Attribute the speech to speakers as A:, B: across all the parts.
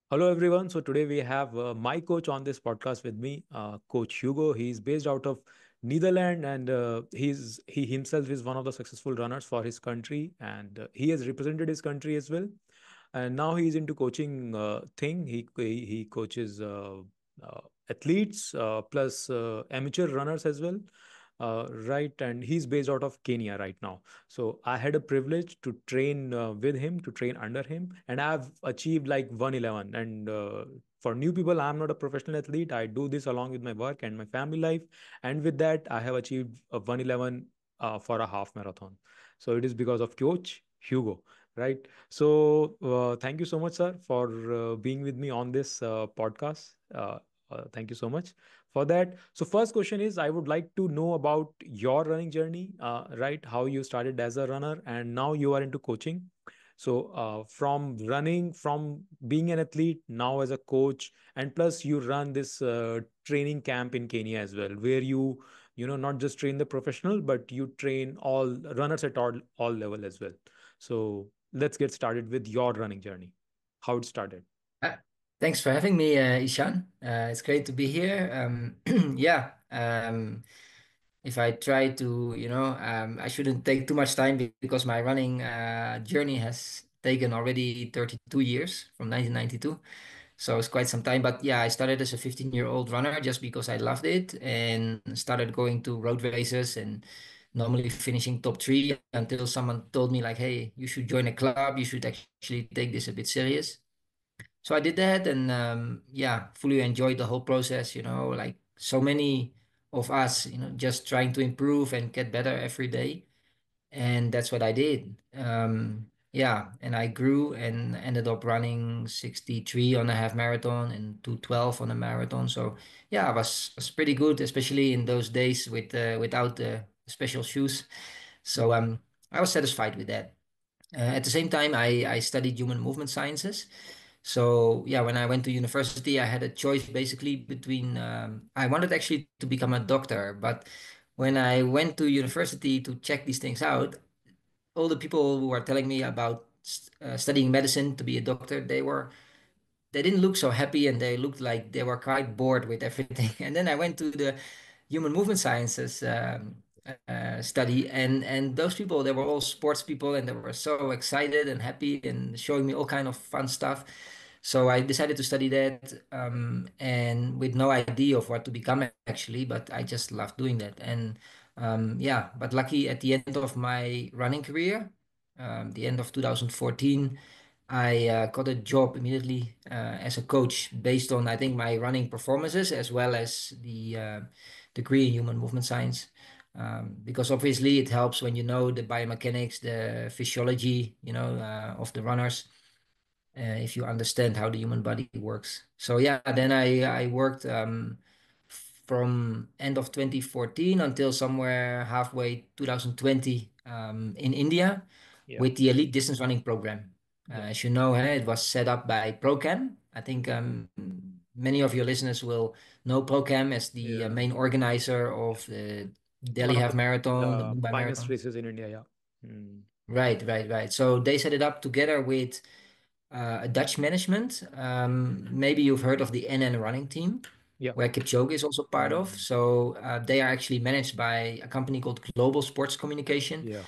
A: Hello, everyone. So today we have my coach on this podcast with me, Coach Hugo. He's based out of Netherlands, and he himself is one of the successful runners for his country, and he has represented his country as well. And now he's into coaching thing. He coaches athletes plus amateur runners as well. Right, and he's based out of Kenya right now. So I had a privilege to train with him, to train under him, and I've achieved like 111. And for new people, I'm not a professional athlete. I do this along with my work and my family life, and with that, I have achieved a 111 for a half marathon. So it is because of Coach Hugo, right? So thank you so much, sir, for being with me on this podcast. Thank you so much for that. So first question is, I would like to know about your running journey, right? How you started as a runner and now you are into coaching. So from running, from being an athlete, now as a coach, and plus you run this training camp in Kenya as well, where not just train the professional, but you train all runners at all level as well. So let's get started with your running journey. How it started.
B: Uh, Thanks for having me, Ishan. It's great to be here. Yeah, if I try to, I shouldn't take too much time because my running journey has taken already 32 years from 1992. So it's quite some time. But yeah, I started as a 15-year-old runner just because I loved it and started going to road races and normally finishing top three until someone told me like, hey, you should join a club. You should actually take this a bit serious. So I did that and yeah, fully enjoyed the whole process, like so many of us, just trying to improve and get better every day. And that's what I did. Yeah, and I grew and ended up running 63 on a half marathon and 212 on a marathon. So yeah, I was pretty good, especially in those days without the special shoes. So
A: Yeah.
B: I was satisfied with that. At the same time, I studied human movement sciences. So yeah, when I went to university, I had a choice basically between I wanted actually to become a doctor, but when I went to university to check these things out, all the people who were telling me about studying medicine to be a doctor, they didn't look so happy and they looked like they were quite bored with everything. And then I went to the human movement sciences study, and those people, they were all sports people and they were so excited and happy and showing me all kind of fun stuff. So I decided to study that, and with no idea of what to become actually, but I just loved doing that. And yeah, but lucky at the end of my running career, the end of 2014. I got a job immediately as a coach based on, I think, my running performances as well as the degree in human movement science. Because obviously it helps when you know the biomechanics, the physiology, of the runners, if you understand how the human body works. So yeah, then I worked from end of 2014 until somewhere halfway 2020 in India
A: Yeah.
B: with the elite distance running program.
A: Yeah.
B: As you know, it was set up by Procam. I think many of your listeners will know Procam as the
A: Yeah.
B: main organizer
A: Yeah.
B: of the
A: One
B: Delhi
A: of
B: Half Marathon, the
A: the
B: Mumbai
A: finest
B: Marathon.
A: races in India. Yeah. Mm.
B: Right, right, right. So they set it up together with a Dutch management. Maybe you've heard of the NN running team,
A: Yeah.
B: where Kipchoge is also part of.
A: Mm.
B: So they are actually managed by a company called Global Sports Communication.
A: Yeah.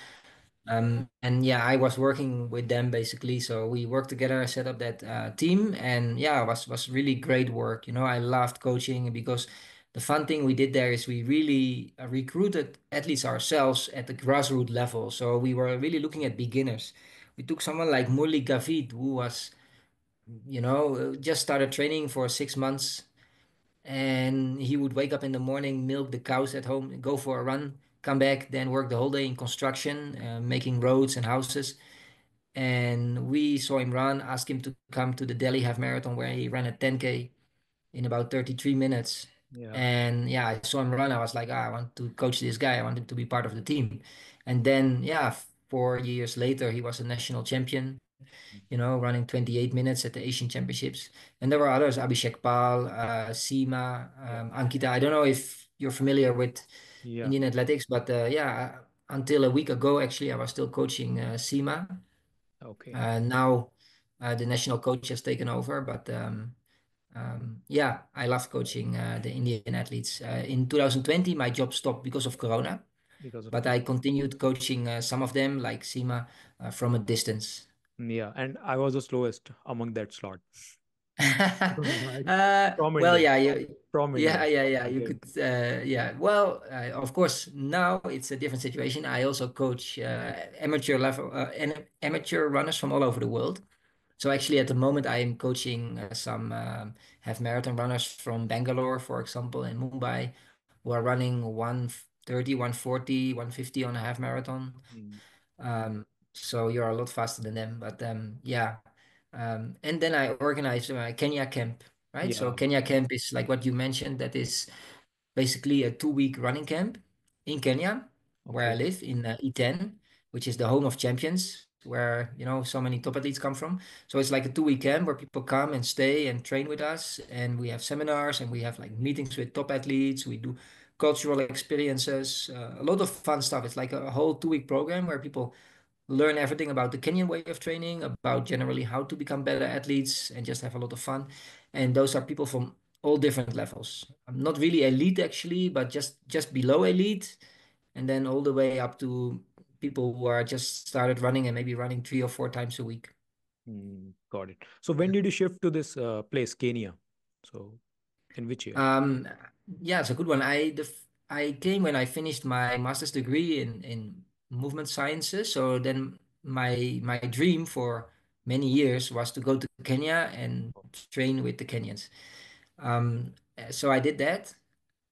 B: And yeah, I was working with them basically. So we worked together, set up that team, and yeah, it was really great work. I loved coaching because the fun thing we did there is we really recruited athletes ourselves at the grassroots level. So we were really looking at beginners. We took someone like Murli Gavid, who was, just started training for 6 months, and he would wake up in the morning, milk the cows at home, go for a run, come back, then work the whole day in construction, making roads and houses. And we saw him run, asked him to come to the Delhi Half Marathon, where he ran a 10K in about 33 minutes.
A: Yeah.
B: And yeah, I saw him run. I was like, I want to coach this guy. I want him to be part of the team. And then, yeah, 4 years later, he was a national champion, running 28 minutes at the Asian Championships. And there were others, Abhishek Pal, Seema,
A: Yeah.
B: Ankita. I don't know if you're familiar with
A: Yeah.
B: Indian athletics, but yeah, until a week ago, actually, I was still coaching Seema.
A: Okay.
B: Now, The national coach has taken over, but yeah, I love coaching the Indian athletes. In 2020, my job stopped because of Corona,
A: because of
B: but I
A: Corona.
B: continued coaching some of them, like Sima, from a distance.
A: Yeah, and I was the slowest among that slot. Right. From
B: Well,
A: India.
B: yeah,
A: From
B: yeah,
A: India.
B: yeah, yeah. You
A: Okay.
B: could, yeah. Well, of course, now it's a different situation. I also coach amateur level, amateur runners from all over the world. So actually, at the moment, I am coaching some half marathon runners from Bangalore, for example, and Mumbai, who are running 130, 140, 150 on a half marathon.
A: Mm.
B: So you're a lot faster than them. But yeah. And then I organize my Kenya camp, right? So
A: Yeah.
B: Kenya camp is like what you mentioned. That is basically a 2 week running camp in Kenya, where I
A: Okay.
B: live in E10, which is the home of champions, where so many top athletes come from. So it's like a 2 week camp where people come and stay and train with us, and we have seminars and we have like meetings with top athletes. We do cultural experiences, a lot of fun stuff. It's like a whole 2 week program where people learn everything about the Kenyan way of training, about generally how to become better athletes, and just have a lot of fun. And those are people from all different levels. I'm not really elite actually, but just below elite, and then all the way up to people who are just started running and maybe running 3 or 4 times a week.
A: Got it. So when did you shift to this place, Kenya? So in which year?
B: Um, yeah, it's a good one. I came when I finished my master's degree in movement sciences. So then my dream for many years was to go to Kenya and train with the Kenyans. So I did that.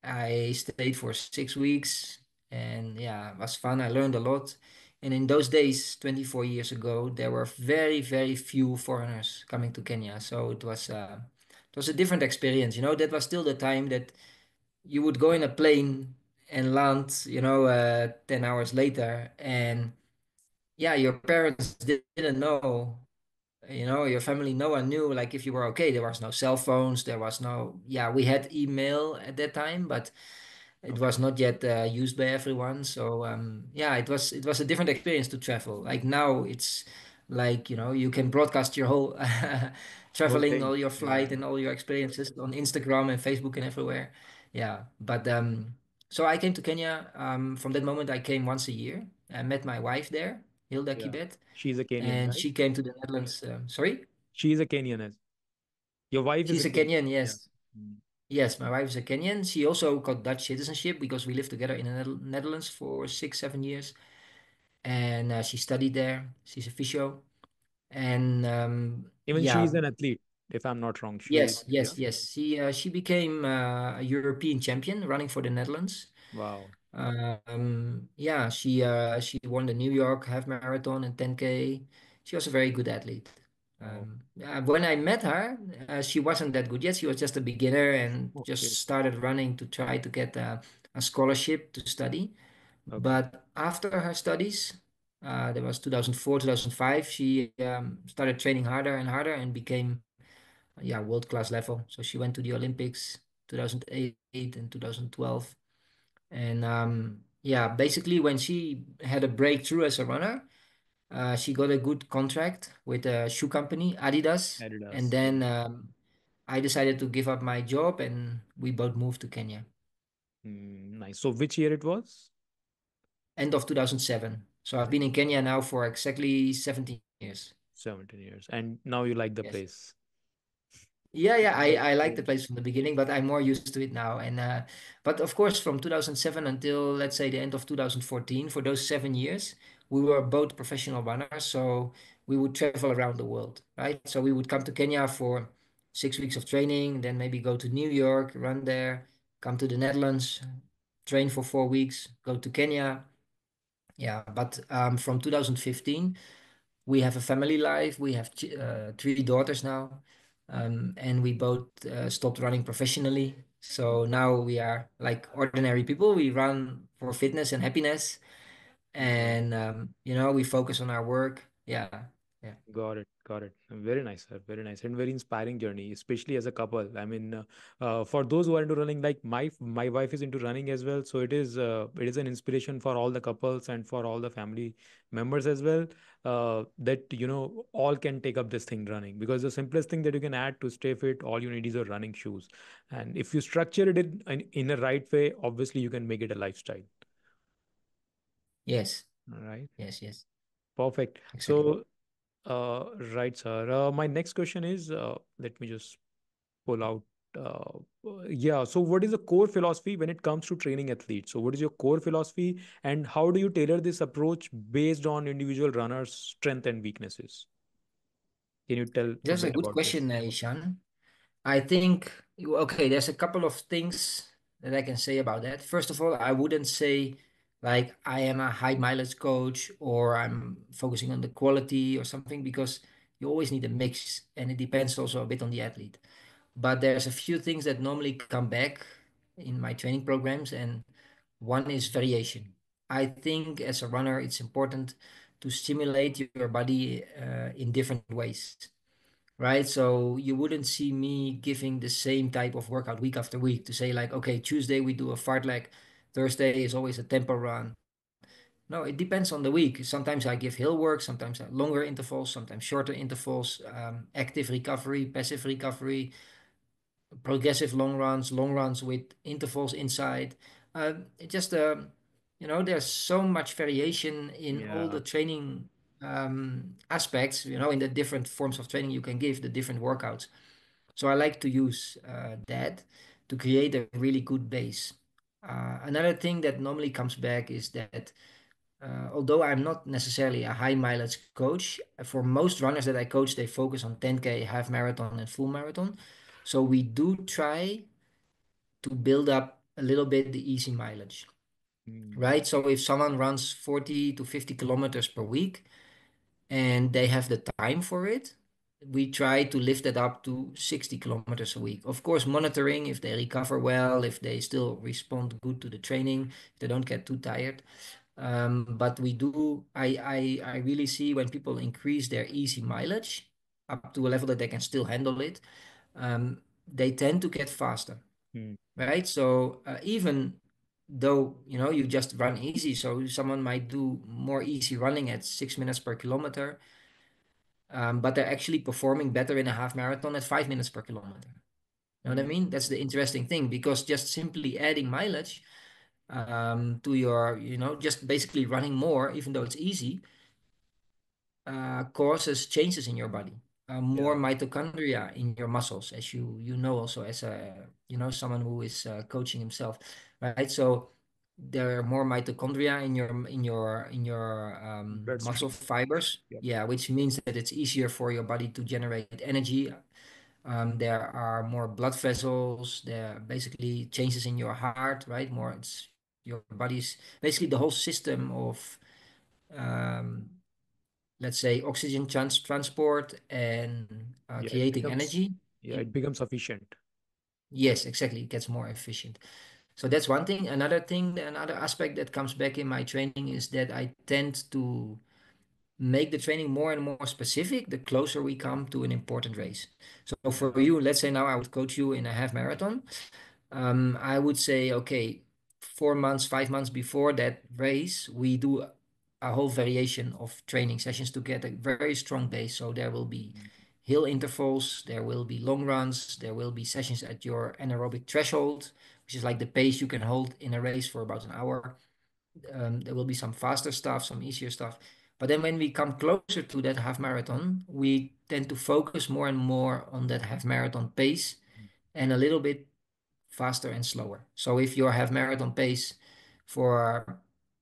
B: I stayed for 6 weeks, and yeah, it was fun. I learned a lot. And in those days, 24 years ago, there were very, very few foreigners coming to Kenya. So it was a different experience. That was still the time that you would go in a plane and land, 10 hours later. And yeah, your parents didn't know, your family, no one knew like if you were okay. There was no cell phones. There was no, yeah, we had email at that time, but it
A: Okay.
B: was not yet used by everyone. So yeah, it was a different experience to travel. Like now, it's like you can broadcast your whole
A: Whole
B: traveling,
A: thing.
B: all your
A: Yeah.
B: flight and all your experiences on Instagram and Facebook and everywhere. Yeah, but so I came to Kenya. From that moment, I came once a year. I met my wife there, Hilda
A: Yeah.
B: Kibet,
A: She's a Kenyan,
B: and
A: right?
B: she came to the Netherlands. Sorry,
A: She's a Kenyan. Your wife is a
B: she's a
A: Kenyan.
B: Kenyan.
A: Yeah.
B: Yes.
A: Mm.
B: Yes, my wife is a Kenyan. She also got Dutch citizenship because we lived together in the Netherlands for 6, 7 years, and she studied there. She's a physio, and
A: Even she's
B: yeah,
A: an athlete, if I'm not wrong. She,
B: yes,
A: yeah.
B: yes, yes. She became a European champion running for the Netherlands.
A: Wow.
B: Yeah, she won the New York half marathon and 10K. She was a very good athlete.
A: Oh,
B: When I met her, she wasn't that good yet. She was just a beginner and
A: okay.
B: just started running to try to get a scholarship to study.
A: Okay.
B: But after her studies, that was 2004, 2005, she started training harder and harder and became, yeah, world-class level. So she went to the Olympics 2008 and 2012. And yeah, basically, when she had a breakthrough as a runner, she got a good contract with a shoe company, Adidas. And
A: Adidas.
B: then I decided to give up my job and we both moved to Kenya.
A: Nice. So which year it was?
B: End of 2007. So I've been in Kenya now for exactly 17 years.
A: 17 years. And now you like the
B: Yes.
A: place.
B: Yeah, yeah,
A: That's
B: I like the
A: great.
B: place from the beginning, but I'm more used to it now. And but of course, from 2007 until let's say the end of 2014, for those 7 years, we were both professional runners. So we would travel around the world, right? So we would come to Kenya for 6 weeks of training, then maybe go to New York, run there, come to the Netherlands, train for 4 weeks, go to Kenya. Yeah, but from 2015 we have a family life. We have 3 daughters now, and we both stopped running professionally. So now we are like ordinary people. We run for fitness and happiness,
A: Got it.
B: and we focus on our work. Yeah,
A: Got it. Got it. Very nice, sir. Very nice and very inspiring journey, especially as a couple. I mean, for those who are into running, like my wife is into running as well, so it is an inspiration for all the couples and for all the family members as well. That all can take up this thing running, because the simplest thing that you can add to stay fit, all you need is your running shoes, and if you structure it in a right way, obviously you can make it a lifestyle.
B: Yes,
A: All right.
B: yes, yes,
A: Perfect.
B: exactly.
A: So, right, sir. My next question is, let me just pull out. Yeah. So, what is the core philosophy when it comes to training athletes? So, what is your core philosophy, and how do you tailor this approach based on individual runners' strength and weaknesses? Can you tell a
B: That's a
A: bit
B: good
A: about this?
B: question, Ishan. I think, okay, there's a couple of things that I can say about that. First of all, I wouldn't say like I am a high mileage coach or I'm focusing on the quality or something, because you always need a mix and it depends also a bit on the athlete. But there's a few things that normally come back in my training programs, and one is variation. I think as a runner, it's important to stimulate your body in different ways, right? So you wouldn't see me giving the same type of workout week after week to say like, okay, Tuesday we do a fartlek, Thursday is always a tempo run. No, it depends on the week. Sometimes I give hill work, sometimes longer intervals, sometimes shorter intervals, active recovery, passive recovery, progressive long runs with intervals inside. It just there's so much variation in all
A: Yeah.
B: the training aspects. In the different forms of training you can give, the different workouts. So I like to use that to create a really good base. Another thing that normally comes back is that although I'm not necessarily a high mileage coach, for most runners that I coach, they focus on 10K, half marathon, and full marathon. So we do try to build up a little bit the easy mileage,
A: Mm,
B: right? So if someone runs 40 to 50 kilometers per week and they have the time for it, we try to lift that up to 60 kilometers a week. Of course, monitoring if they recover well, if they still respond good to the training, if they don't get too tired. But we do, I really see when people increase their easy mileage up to a level that they can still handle it, they tend to get faster,
A: mm,
B: right? So even though you just run easy, so someone might do more easy running at 6 minutes per kilometer, but they're actually performing better in a half marathon at 5 minutes per kilometer. You know what I
A: mm,
B: mean? That's the interesting thing, because just simply adding mileage to your, just basically running more, even though it's easy, causes changes in your body. More
A: yeah.
B: mitochondria in your muscles, as you know also as a someone who is coaching himself, right? So there are more mitochondria in your muscle
A: Bloodstream.
B: fibers,
A: Yep.
B: yeah, which means that it's easier for your body to generate energy. There are more blood vessels. There are basically changes in your heart, right? More, it's your body's basically the whole system of um, let's say oxygen transport and
A: Yeah. It
B: creating
A: becomes.
B: energy.
A: Yeah. It becomes sufficient.
B: Yes, exactly. It gets more efficient. So that's one thing. Another aspect that comes back in my training is that I tend to make the training more and more specific the closer we come to an important race. So for
A: Yeah.
B: you, let's say now I would coach you in a half marathon. I would say, okay, 4 months, 5 months before that race, we do a whole variation of training sessions to get a very strong base. So there will be
A: Mm,
B: hill intervals, there will be long runs, there will be sessions at your anaerobic threshold, which is like the pace you can hold in a race for about an hour. There will be some faster stuff, some easier stuff. But then when we come closer to that half marathon, we tend to focus more and more on that half marathon pace
A: mm.
B: and a little bit faster and slower. So if you have marathon pace for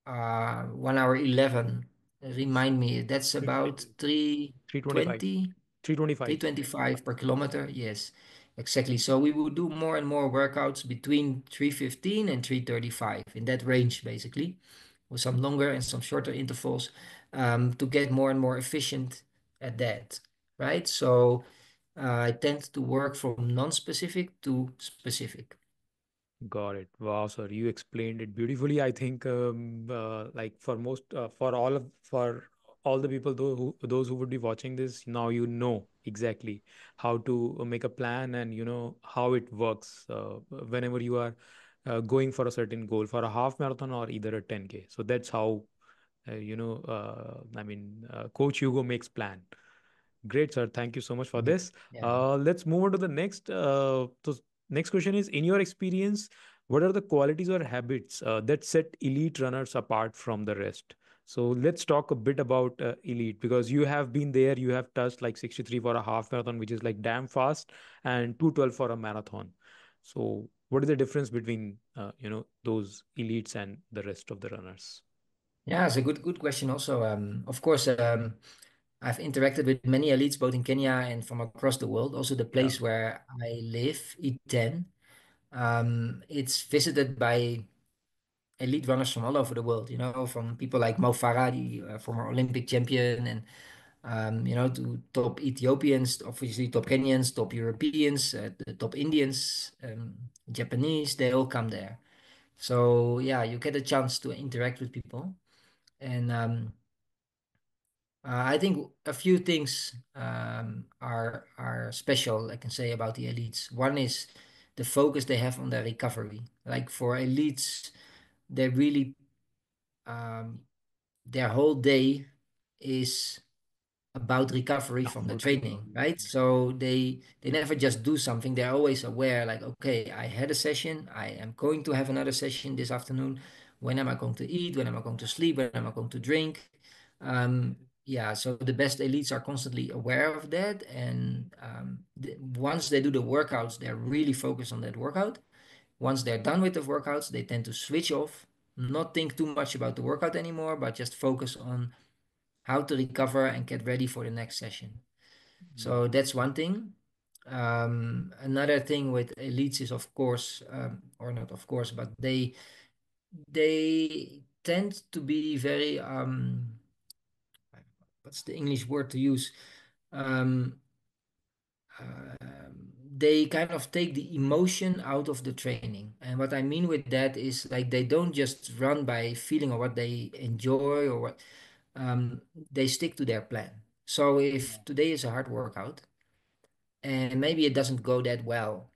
B: 1 hour 11,
A: It's
B: remind me, that's about
A: 325.
B: 320,
A: 325.
B: 325 per kilometer. Yes, exactly. So we would do more and more workouts between 315 and 335 in that range, basically, with some longer and some shorter intervals to get more and more efficient at that, right? So I tend to work from non-specific to specific.
A: Got it. Wow, sir, you explained it beautifully. I think, like for most, for all of, for all the people those who would be watching this now, you know exactly how to make a plan, and you know how it works whenever you are going for a certain goal for a half marathon or either a 10K. So that's how Coach Hugo makes plan. Great, sir. Thank you so much for
B: Yeah.
A: this.
B: Yeah.
A: Let's move on to the next. Next question is: in your experience, what are the qualities or habits that set elite runners apart from the rest? So let's talk a bit about elite, because you have been there. You have touched like 63 for a half marathon, which is like damn fast, and 212 for a marathon. So what is the difference between those elites and the rest of the runners?
B: Yeah, it's a good question also. Of course, I've interacted with many elites both in Kenya and from across the world. Also, the
A: Yeah.
B: place where I live, E10, it's visited by elite runners from all over the world. You know, from people like Mo Farah, the former Olympic champion, and to top Ethiopians, obviously top Kenyans, top Europeans, the top Indians, Japanese. They all come there. So yeah, you get a chance to interact with people, and I think a few things are special. I can say about the elites. One is the focus they have on their recovery. Like for elites, they really um, their whole day is about recovery from the
A: About
B: training,
A: recovery.
B: right? So they never just do something. They're always aware, like, okay, I had a session, I am going to have another session this afternoon. When am I going to eat? When am I going to sleep? When am I going to drink? Yeah, so the best elites are constantly aware of that, and once they do the workouts, they're really focused on that workout. Once they're done with the workouts, they tend to switch off, not think too much about the workout anymore, but just focus on how to recover and get ready for the next session.
A: Mm.
B: So that's one thing. Another thing with elites is, of course, or not of course, but they tend to be very what's the English word to use? Um, they kind of take the emotion out of the training. And what I mean with that is like they don't just run by feeling or what they enjoy or what they stick to their plan. So
A: Yeah.
B: if today is a hard workout and maybe it doesn't go that well,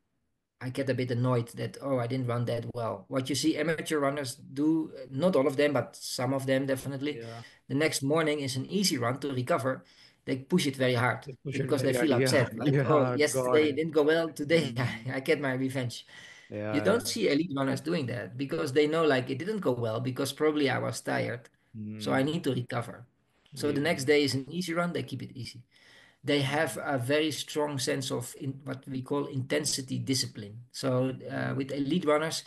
B: I get a bit annoyed that, oh, I didn't run that well. What you see amateur runners do, not all of them, but some of them definitely,
A: Yeah.
B: the next morning is an easy run to recover. They push it very hard
A: They push it
B: because they
A: very hard.
B: feel
A: Yeah.
B: upset. Like, oh,
A: Yeah. Got
B: yesterday it
A: it.
B: didn't go well. Today
A: Mm.
B: I get my revenge. You
A: Yeah.
B: don't see elite runners doing that because they know like it didn't go well because probably I was tired. So I
A: Mm.
B: need to recover. So the
A: Yeah.
B: next day is an easy run. They keep it easy. They have
A: Mm.
B: a very strong sense of what we call intensity discipline. So with elite runners,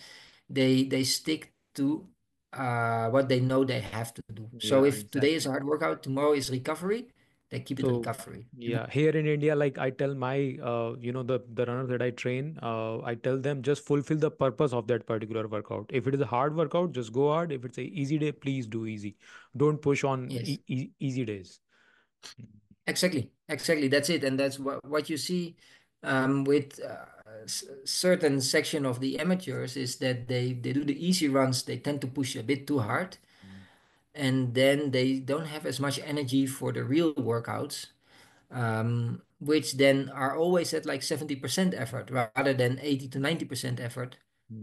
B: they stick to what they know they have to do. So
A: Yeah.
B: if today is
A: Exactly.
B: a hard workout, tomorrow is recovery, they keep it
A: So
B: recovery. And
A: yeah, here in India, like I tell my the runners that I train, I tell them just fulfill the purpose of that particular workout. If it is a hard workout, just go hard. If it's a easy day, please do easy. Don't push on
B: yes,
A: easy days. Mm.
B: exactly. That's it, and that's what you see with certain section of the amateurs is that they do the easy runs. They tend to push a bit too hard,
A: Mm.
B: and then they don't have as much energy for the real workouts, which then are always at like 70% effort rather than 80 to 90% effort,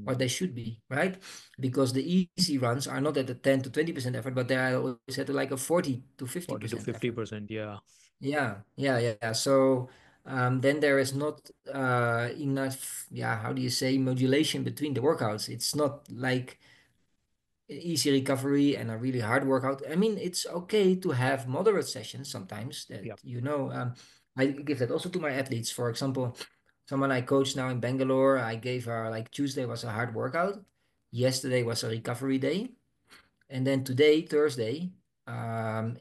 B: what
A: Mm.
B: they should be, right? Because the easy runs are not at a 10 to 20% effort, but they are always at like a 40 to
A: 40 to
B: 50% effort.
A: 50%. Yeah.
B: Yeah, yeah, yeah. So then there is not enough, yeah, how do you say, modulation between the workouts. It's not like easy recovery and a really hard workout. I mean, it's okay to have moderate sessions sometimes that,
A: Yeah.
B: I give that also to my athletes. For example, someone I coach now in Bangalore, I gave her like Tuesday was a hard workout. Yesterday was a recovery day. And then today, Thursday,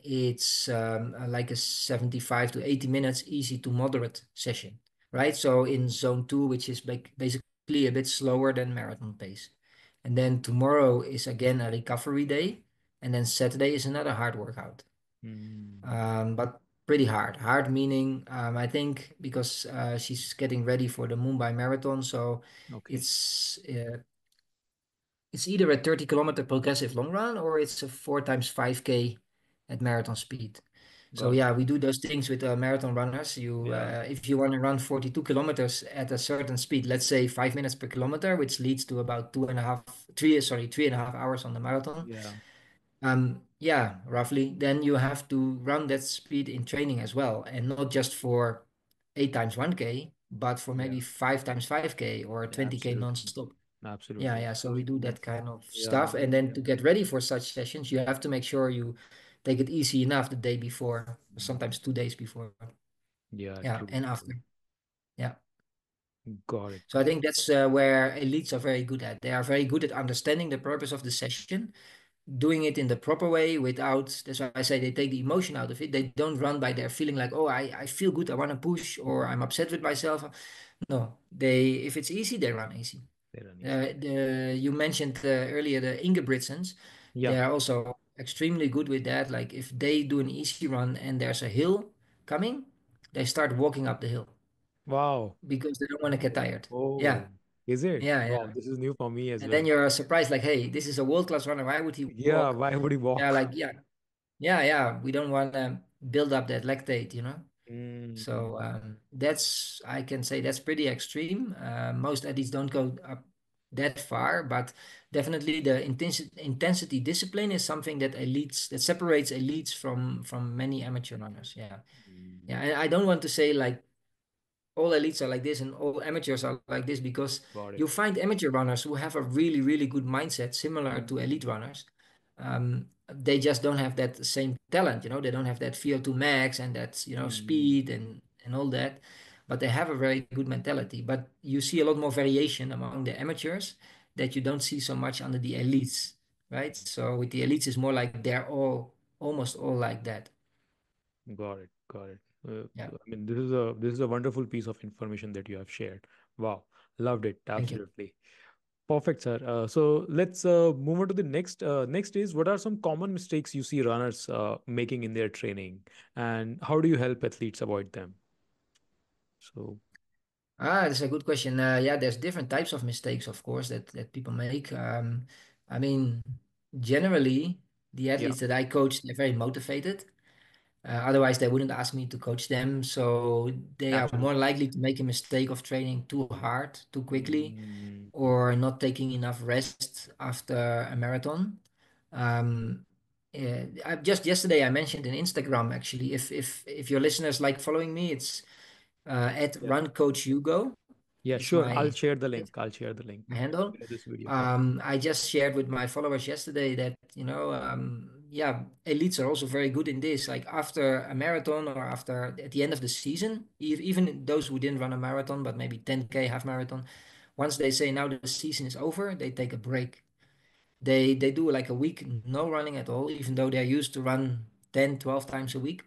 B: it's like a 75 to 80 minutes easy to moderate session, right? So in zone two, which is basically a bit slower than marathon pace. And then tomorrow is again a recovery day. And then Saturday is another hard workout.
A: Mm.
B: But pretty hard. Hard meaning, I think, because she's getting ready for the Mumbai Marathon. So
A: Okay.
B: it's it's either a 30-kilometer progressive long run or it's a 4 times 5K at marathon speed. So
A: Got it.
B: yeah, we do those things with marathon runners. You,
A: Yeah.
B: if you want to run 42 kilometers at a certain speed, let's say 5 minutes per kilometer, which leads to about 3.5 hours on the marathon.
A: Yeah.
B: Yeah, roughly. Then you have to run that speed in training as well, and not just for 8 times 1K, but for
A: Yeah.
B: maybe 5 times 5K or
A: Yeah.
B: 20K
A: Absolutely.
B: non-stop. Yeah,
A: Absolutely.
B: yeah. So we do that kind of
A: Yeah.
B: stuff. And then to get ready for such sessions, you have to make sure you take it easy enough the day before,
A: Mm.
B: sometimes 2 days before.
A: Yeah.
B: Yeah,
A: True.
B: and
A: True.
B: after. Yeah.
A: Got it.
B: So I think that's where elites are very good at. They are very good at understanding the purpose of the session, doing it in the proper way without, that's why I say they take the emotion out of it. They don't run by their feeling like, oh, I feel good, I want to push, or I'm upset with myself. No, if it's easy, they run easy.
A: They're uneasy.
B: You mentioned earlier the Ingebrigtsens.
A: Yeah.
B: They are also extremely good with that. Like if they do an easy run and there's a hill coming, they start walking up the hill
A: Wow.
B: because they don't want to get
A: Oh.
B: tired.
A: Oh.
B: Yeah,
A: Is it?
B: yeah,
A: Wow.
B: yeah.
A: This is new for me as
B: And
A: well.
B: then you're surprised, like, hey, this is a world-class runner. Why would he
A: Yeah.
B: walk?
A: Why would he
B: Yeah,
A: walk?
B: like, yeah, yeah, yeah. We don't want to build up that lactate, So
A: Mm.
B: I can say that's pretty extreme. Most athletes don't go up that far, but definitely the intensity discipline is something that separates elites from many amateur runners. Yeah,
A: Mm.
B: yeah. And I don't want to say like all elites are like this and all amateurs are like this because
A: Got it.
B: you find amateur runners who have a really, really good mindset, similar to elite
A: Mm.
B: runners. They just don't have that same talent, they don't have that VO2 max and that,
A: Mm.
B: speed and all that, but they have a very good mentality. But you see a lot more variation among the amateurs that you don't see so much under the elites, right? So with the elites, it's more like they're all almost all like that.
A: Got it. Got it.
B: Yeah.
A: I mean, this is a wonderful piece of information that you have shared. Wow, loved it.
B: Thank you.
A: Absolutely. Perfect, sir. So let's move on to the next. Next is, what are some common mistakes you see runners making in their training, and how do you help athletes avoid them? So
B: That's a good question. Yeah, there's different types of mistakes, of course, that people make. I mean, generally, the
A: yeah,
B: athletes that I coach, they're very motivated. Otherwise, they wouldn't ask me to coach them. So they are more
A: absolutely.
B: likely to make a mistake of training too hard, too quickly,
A: Mm,
B: or not taking enough rest after a marathon. Um, just yesterday, I mentioned in Instagram actually. If your listeners like following me, it's at
A: yeah,
B: Run Coach Hugo
A: yeah.
B: is
A: Sure. I'll
B: my
A: share the link. I'll share the link
B: handle.
A: below this video. Yeah.
B: I just shared with my followers yesterday that, yeah, elites are also very good in this. Like after a marathon or after at the end of the season, even those who didn't run a marathon, but maybe 10K half marathon, once they say now the season is over, they take a break. They do like a week no running at all, even though they're used to run 10, 12 times a week.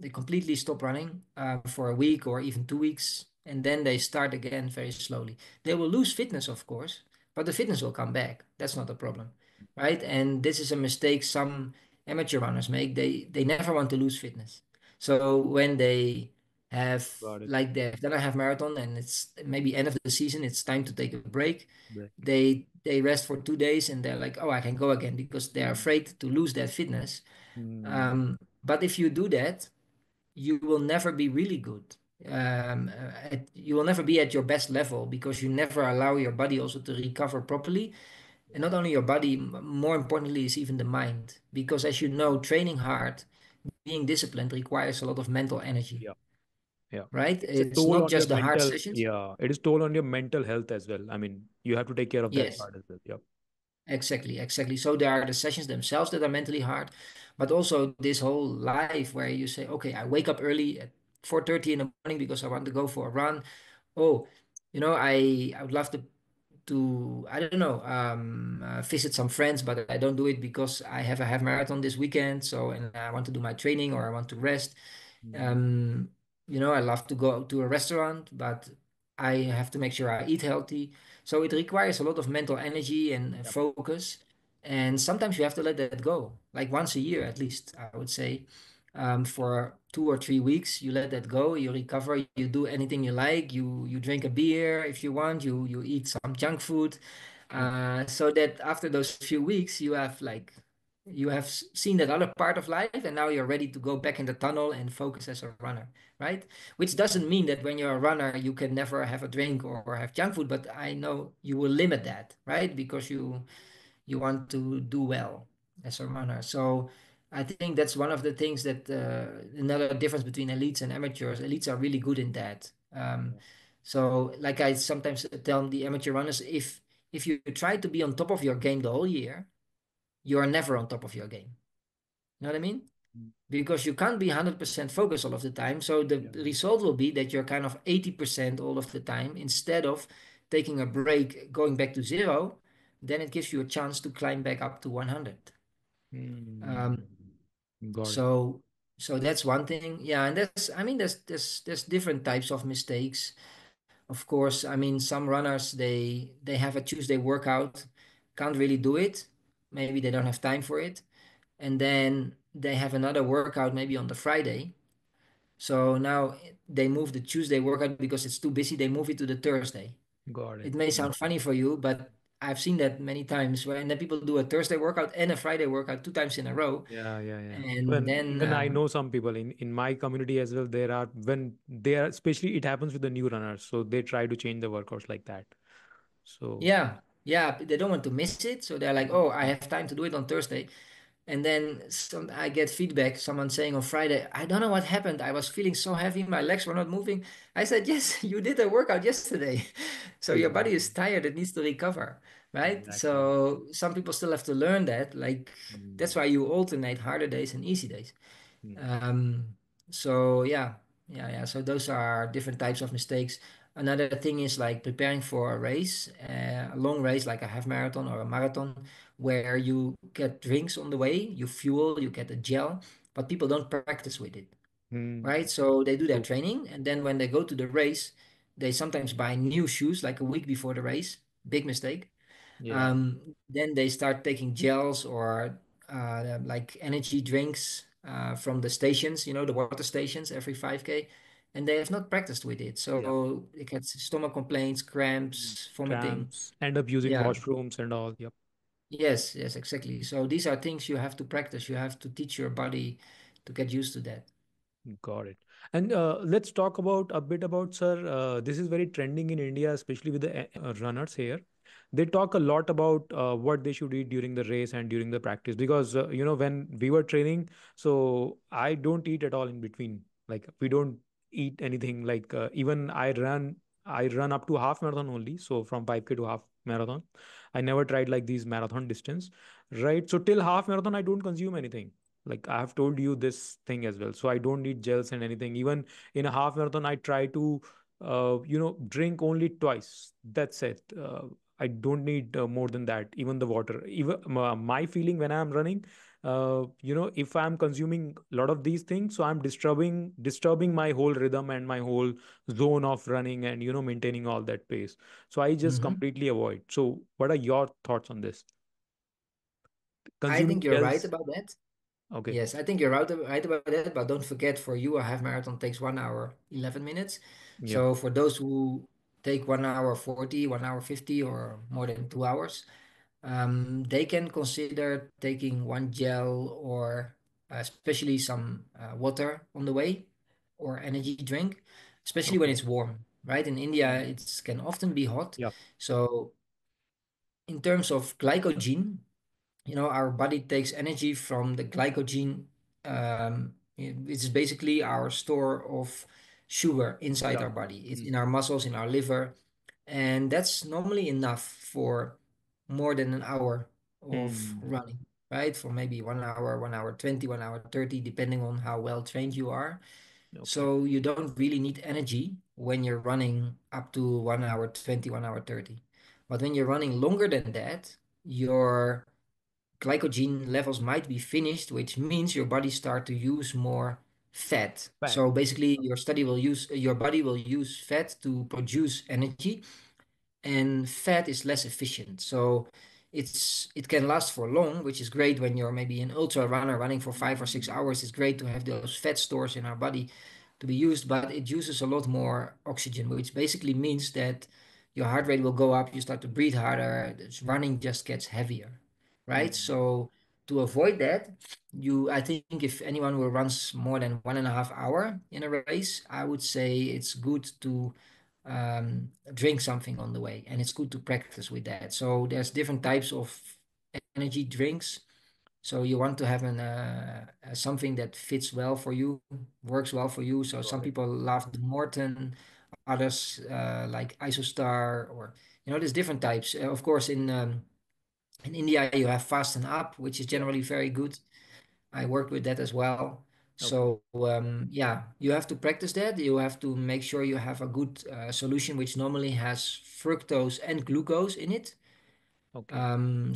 B: They completely stop running for a week or even 2 weeks, and then they start again very slowly. They will lose fitness, of course, but the fitness will come back. That's not a problem, right? And this is a mistake some amateur runners make. They never want to lose fitness. So when they have
A: Got it.
B: like they've done a half marathon and it's maybe end of the season, it's time to take a break.
A: Break.
B: They rest for 2 days and they're like, oh, I can go again because they're
A: Mm,
B: afraid to lose that fitness.
A: mm,
B: But if you do that, you will never be really good. You will never be at your best level because you never allow your body also to recover properly. And not only your body, more importantly, is even the mind. Because as you know, training hard, being disciplined requires a lot of mental energy,
A: yeah. Yeah.
B: right?
A: It's a
B: It's
A: toll
B: not
A: on your
B: just the hard
A: mental.
B: sessions.
A: Yeah. It is toll on your mental health as well. I mean, you have to take care of that
B: Yes.
A: part as well. Yep.
B: Exactly, exactly. So there are the sessions themselves that are mentally hard, but also this whole life where you say, okay, I wake up early at 4:30 in the morning because I want to go for a run. Oh, I would love to I don't know visit some friends, but I don't do it because I have a half marathon this weekend. So and I want to do my training or I want to rest.
A: Mm,
B: Um, I love to go to a restaurant, but I have to make sure I eat healthy. So it requires a lot of mental energy and
A: yep.
B: focus. And sometimes you have to let that go, like once a year at least, I would say. For 2 or 3 weeks, you let that go, you recover, you do anything you like, you drink a beer if you want, you eat some junk food.
A: Mm,
B: So that after those few weeks, you have like you have seen that other part of life, and now you're ready to go back in the tunnel and focus as a runner, right? Which doesn't mean that when you're a runner you can never have a drink or have junk food, but I know you will limit that, right? Because you want to do well as a runner. So I think that's one of the things that another difference between elites and amateurs. Elites are really good in that. So like I sometimes tell the amateur runners, if you try to be on top of your game the whole year, you are never on top of your game. You know what I mean?
A: Mm.
B: Because you can't be 100% focused all of the time. So the
A: Yeah.
B: result will be that you're kind of 80% all of the time instead of taking a break, going back to zero. Then it gives you a chance to climb back up to 100.
A: Mm.
B: Um,
A: Got it.
B: so so that's one thing. Yeah, and that's I mean there's different types of mistakes. Of course, I mean some runners they have a Tuesday workout, can't really do it. Maybe they don't have time for it. And then they have another workout maybe on the Friday. So now they move the Tuesday workout because it's too busy. They move it to the Thursday.
A: Got
B: It
A: it.
B: may sound funny for you, but I've seen that many times where and then people do a Thursday workout and a Friday workout 2 times in a row.
A: Yeah, yeah, yeah.
B: And
A: Even
B: then
A: even I know some people in my community as well. There are when they are, especially it happens with the new runners, so they try to change the workouts like that. So
B: yeah, yeah, they don't want to miss it. So they're like, oh, I
A: mm,
B: have time to do it on Thursday. And then I get feedback, someone saying on Friday, I don't know what happened. I was feeling so heavy, my legs were not moving. I said, yes, you did a workout yesterday. So your body is
A: exactly,
B: tired, it needs to recover, right?
A: exactly.
B: So some people still have to learn that. Like,
A: Mm,
B: that's why you alternate harder days and easy days.
A: mm,
B: Um, so yeah. So those are different types of mistakes. Another thing is like preparing for a race, a long race like a half marathon or a marathon, where you get drinks on the way, you fuel, you get a gel, but people don't practice with it,
A: mm,
B: right? So they do their
A: true.
B: training, and then when they go to the race, they sometimes buy new shoes like a week before the race. Big mistake.
A: Yeah,
B: Then they start taking gels or like energy drinks from the stations, the water stations every 5K, and they have not practiced with it.
A: yeah.
B: So they get stomach complaints,
A: Mm.
B: cramps, vomiting.
A: Cramps, end up using
B: Yeah.
A: washrooms and all. Yep.
B: Yes, exactly. So these are things you have to practice. You have to teach your body to get used to that.
A: Got it. And let's talk about a bit about, sir. This is very trending in India, especially with the runners here. They talk a lot about what they should eat during the race and during the practice because when we were training, so I don't eat at all in between. Like we don't eat anything. Like even I run up to half marathon only. So from 5K to half marathon, I never tried like these marathon distance, right? So till half marathon, I don't consume anything. Like I have told you this thing as well. So I don't need gels and anything. Even in a half marathon, I try to, drink only twice. That's it. I don't need more than that. Even the water. Even my feeling when I'm running, if I'm consuming a lot of these things, so I'm disturbing my whole rhythm and my whole zone of running and maintaining all that pace. So I just
B: Hmm.
A: completely avoid. So what are your thoughts on this?
B: I
A: Consuming
B: think you're right
A: gels.
B: about that.
A: Okay.
B: Yes, I think you're right about that. But don't forget, for you, a half marathon takes 1 hour, 11 minutes.
A: Yep.
B: So for those who take 1 hour 40, 1 hour 50, or more than 2 hours, they can consider taking one gel or especially some water on the way or energy drink, especially when
A: Okay.
B: it's warm, right? In India,
A: Mm.
B: it can often be hot.
A: Yeah.
B: So in terms of glycogen, our body takes energy from the glycogen. It's basically our store of sugar inside
A: Yeah.
B: our body. It's
A: Mm.
B: in our muscles, in our liver, and that's normally enough for more than an hour of
A: Mm.
B: running, right? For maybe 1 hour, 1 hour 20, 1 hour 30, depending on how well trained you are.
A: Okay.
B: So you don't really need energy when you're running up to 1 hour 20, 1 hour 30. But when you're running longer than that, your glycogen levels might be finished, which means your body start to use more fat.
A: Fat.
B: So basically, your body will use fat to produce energy, and fat is less efficient. So it can last for long, which is great when you're maybe an ultra runner running for 5 or 6 hours. It's great to have those fat stores in our body to be used, but it uses a lot more oxygen, which basically means that your heart rate will go up, you start to breathe harder, running just gets heavier, right?
A: Mm.
B: So to avoid that, I think if anyone will runs more than 1.5 hour in a race, I would say it's good to drink something on the way, and it's good to practice with that. So there's different types of energy drinks. So you want to have something that fits well for you, works well for you. So some
A: Got it.
B: people love the Morton, others like Isostar, or there's different types. Of course, in India you have Fasten Up, which is
A: Yeah.
B: generally very good. I worked with that as well.
A: Okay.
B: So yeah, you have to practice that. You have to make sure you have a good solution, which normally has fructose and glucose in it.
A: Okay.
B: In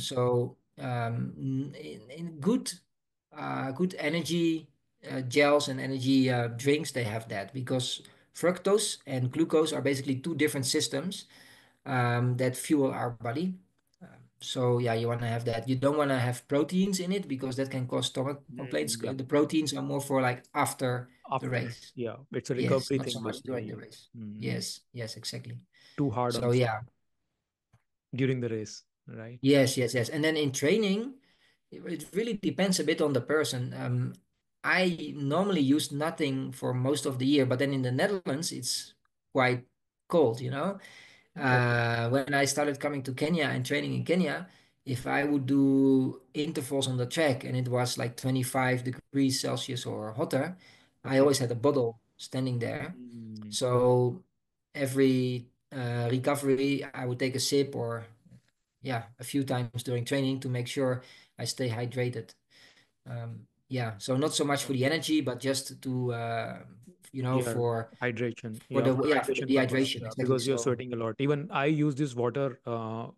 B: good energy gels and energy drinks, they have that because fructose and glucose are basically two different systems that fuel our body. So yeah, you want to have that. You don't want to have proteins in it because that can cause stomach complaints.
A: Yeah.
B: The proteins are more for like after the
A: After.
B: race.
A: Yeah. It's a
B: Yes,
A: recovery
B: not so
A: thing
B: much
A: basically.
B: during the
A: Yeah.
B: race.
A: Mm.
B: Yes, yes, exactly.
A: Too hard on
B: So
A: stomach
B: yeah.
A: during the race, right?
B: Yes, yes, yes. And then in training, it really depends a bit on the person. I normally use nothing for most of the year, but then in the Netherlands, it's quite cold, you know?
A: Okay.
B: When I started coming to Kenya and training in Kenya, if I would do intervals on the track and it was like 25 degrees Celsius or hotter, I
A: Okay.
B: always had a bottle standing there.
A: Mm.
B: So every recovery, I would take a sip or yeah, a few times during training to make sure I stay hydrated. Yeah, so not so much for the
A: Okay.
B: energy, but just to
A: Yeah, hydration.
B: for
A: Yeah,
B: the
A: for
B: yeah for the
A: hydration purpose.
B: dehydration
A: Yeah,
B: exactly.
A: because you're
B: So
A: sweating a lot. Even I use this water,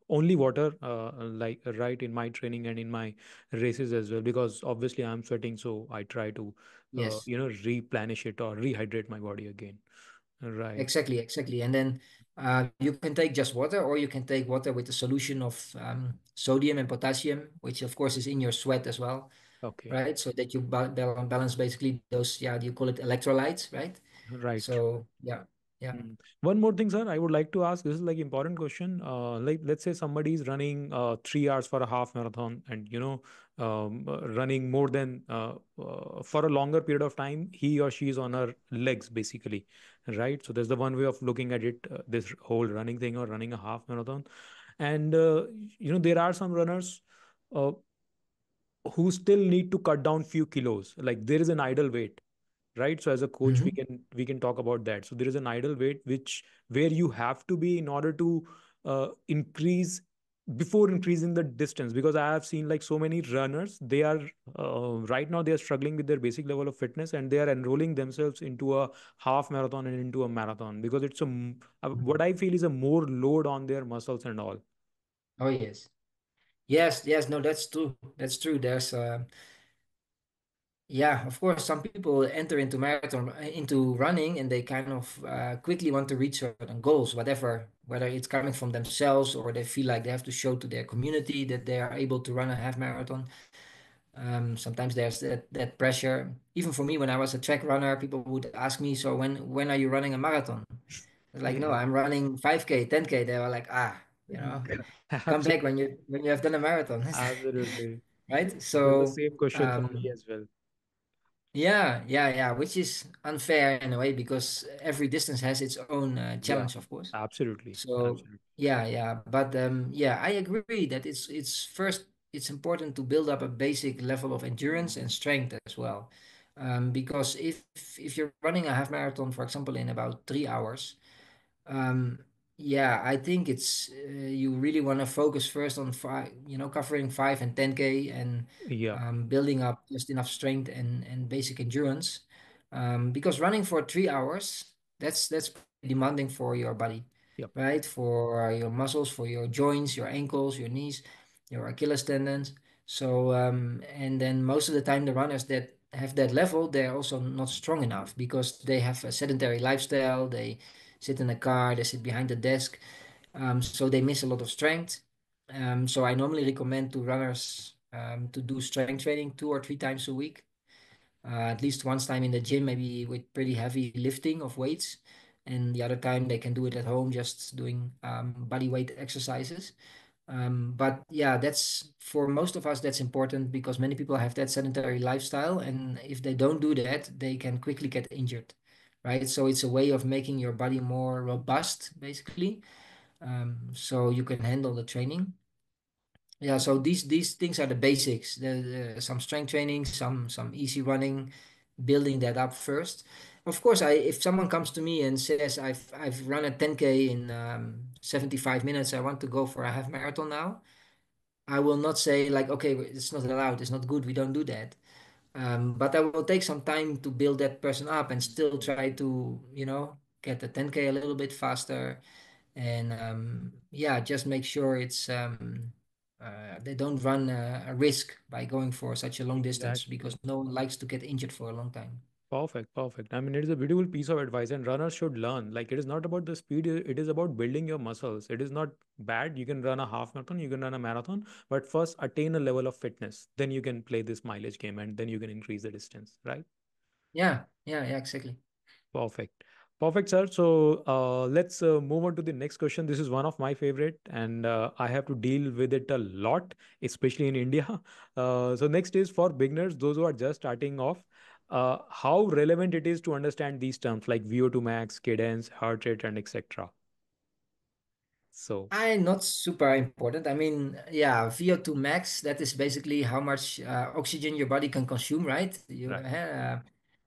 A: only water, like right in my training and in my races as well. Because obviously I'm sweating, so I try to,
B: yes,
A: replenish it or rehydrate my body again. Right.
B: exactly, exactly. And then you can take just water, or you can take water with a solution of sodium and potassium, which of course is in your sweat as well,
A: Okay.
B: right? So that you balance basically those, yeah, you call it electrolytes, right?
A: Right.
B: So yeah, yeah.
A: One more thing, sir, I would like to ask. This is like important question. Like, let's say somebody is running 3 hours for a half marathon, and running more than for a longer period of time. He or she is on her legs, basically, right? So there's the one way of looking at it. This whole running thing or running a half marathon, and there are some runners. Who still need to cut down few kilos, like there is an idle weight, right? So as a coach, we
B: Mhm.
A: can talk about that. So there is an idle weight which where you have to be in order to increase before increasing the distance, because I have seen like so many runners, they are right now they are struggling with their basic level of fitness, and they are enrolling themselves into a half marathon and into a marathon because it's what I feel is a more load on their muscles and all.
B: Oh yes. Yes, yes, no, that's true. That's true. There's yeah, of course, some people enter into marathon into running and they kind of quickly want to reach certain goals, whatever, whether it's coming from themselves or they feel like they have to show to their community that they are able to run a half marathon. Sometimes there's that pressure. Even for me, when I was a track runner, people would ask me, "So when are you running a marathon?" I was like, "No,
A: Yeah.
B: I'm running 5K, 10K." They were like, "Ah, you know, come back
A: Absolutely.
B: when you have done a marathon."
A: Absolutely.
B: Right?
A: There's the
B: So,
A: same question for me
B: um,
A: as well.
B: yeah, yeah, yeah, which is unfair in a way because every distance has its own
A: Yeah,
B: challenge, of course.
A: absolutely.
B: So,
A: Absolutely.
B: yeah, yeah, but yeah, I agree that it's first it's important to build up a basic level of endurance and strength as well, because if you're running a half marathon, for example, in about 3 hours, um, yeah, I think it's you really want to focus first on covering 5 and 10K and
A: Yeah.
B: building up just enough strength and basic endurance. Because running for 3 hours, that's pretty demanding for your body,
A: Yep.
B: right? For your muscles, for your joints, your ankles, your knees, your Achilles tendons. So, and then most of the time, the runners that have that level, they're also not strong enough because they have a sedentary lifestyle. They sit in a car, they sit behind the desk, so they miss a lot of strength. So I normally recommend to runners to do strength training 2 or 3 times a week, at least once time in the gym, maybe with pretty heavy lifting of weights, and the other time they can do it at home, just doing body weight exercises. But yeah, that's for most of us, that's important because many people have that sedentary lifestyle, and if they don't do that, they can quickly get injured, right? So it's a way of making your body more robust, basically, so you can handle the training. Yeah, so these things are the basics. Some strength training, some easy running, building that up first. Of course, I if someone comes to me and says I've run a 10K in 75 minutes, I want to go for a half marathon now. I will not say like, okay, it's not allowed, it's not good, we don't do that. But I will take some time to build that person up and still try to, get the 10K a little bit faster. And yeah, just make sure they don't run a risk by going for such a long distance
A: Exactly.
B: because no one likes to get injured for a long time.
A: Perfect, perfect. I mean, it is a beautiful piece of advice, and runners should learn. Like, it is not about the speed, it is about building your muscles. It is not bad. You can run a half marathon, you can run a marathon, but first attain a level of fitness. Then you can play this mileage game and then you can increase the distance, right?
B: Yeah, yeah, yeah, exactly.
A: Perfect. Perfect, sir. So let's move on to the next question. This is one of my favorite, and I have to deal with it a lot, especially in India. So next is for beginners, those who are just starting off. How relevant it is to understand these terms like VO2 max, cadence, heart rate, and etc. So,
B: I not super important. I mean, yeah, VO2 max, that is basically how much oxygen your body can consume, right?
A: right.